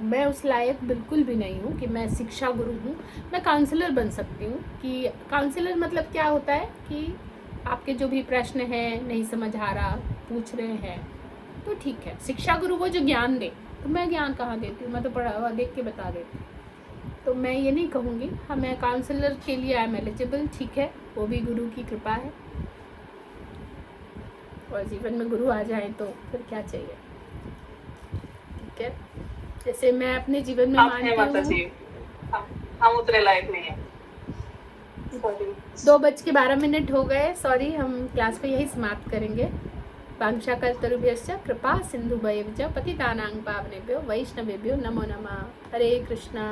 मैं उस लायक बिल्कुल भी नहीं हूँ कि मैं शिक्षा गुरु हूँ। मैं काउंसलर बन सकती हूँ। कि काउंसलर मतलब क्या होता है कि आपके जो भी प्रश्न हैं, नहीं समझ आ रहा, पूछ रहे हैं, तो ठीक है। शिक्षा गुरु वो जो ज्ञान दे, तो मैं ज्ञान कहाँ देती हूँ, मैं तो पढ़ा हुआ देख के बता देती हूँ। तो मैं ये नहीं कहूँगी। हाँ, मैं काउंसलर के लिए आई एम एलिजिबल, ठीक है, वो भी गुरु की कृपा है। और जीवन में गुरु आ जाए तो फिर क्या चाहिए, ठीक है। जैसे मैं अपने जीवन में मानती हूँ, हम उतने लायक नहीं है। 2:12 हो गए, सॉरी। हम क्लास को यही समाप्त करेंगे। वांछा कल्पतरुभ्यश्च कृपा सिंधुभ्यश्च पतितानां पावनेभ्यो वैष्णवेभ्यो नमो नमः। हरे कृष्णा।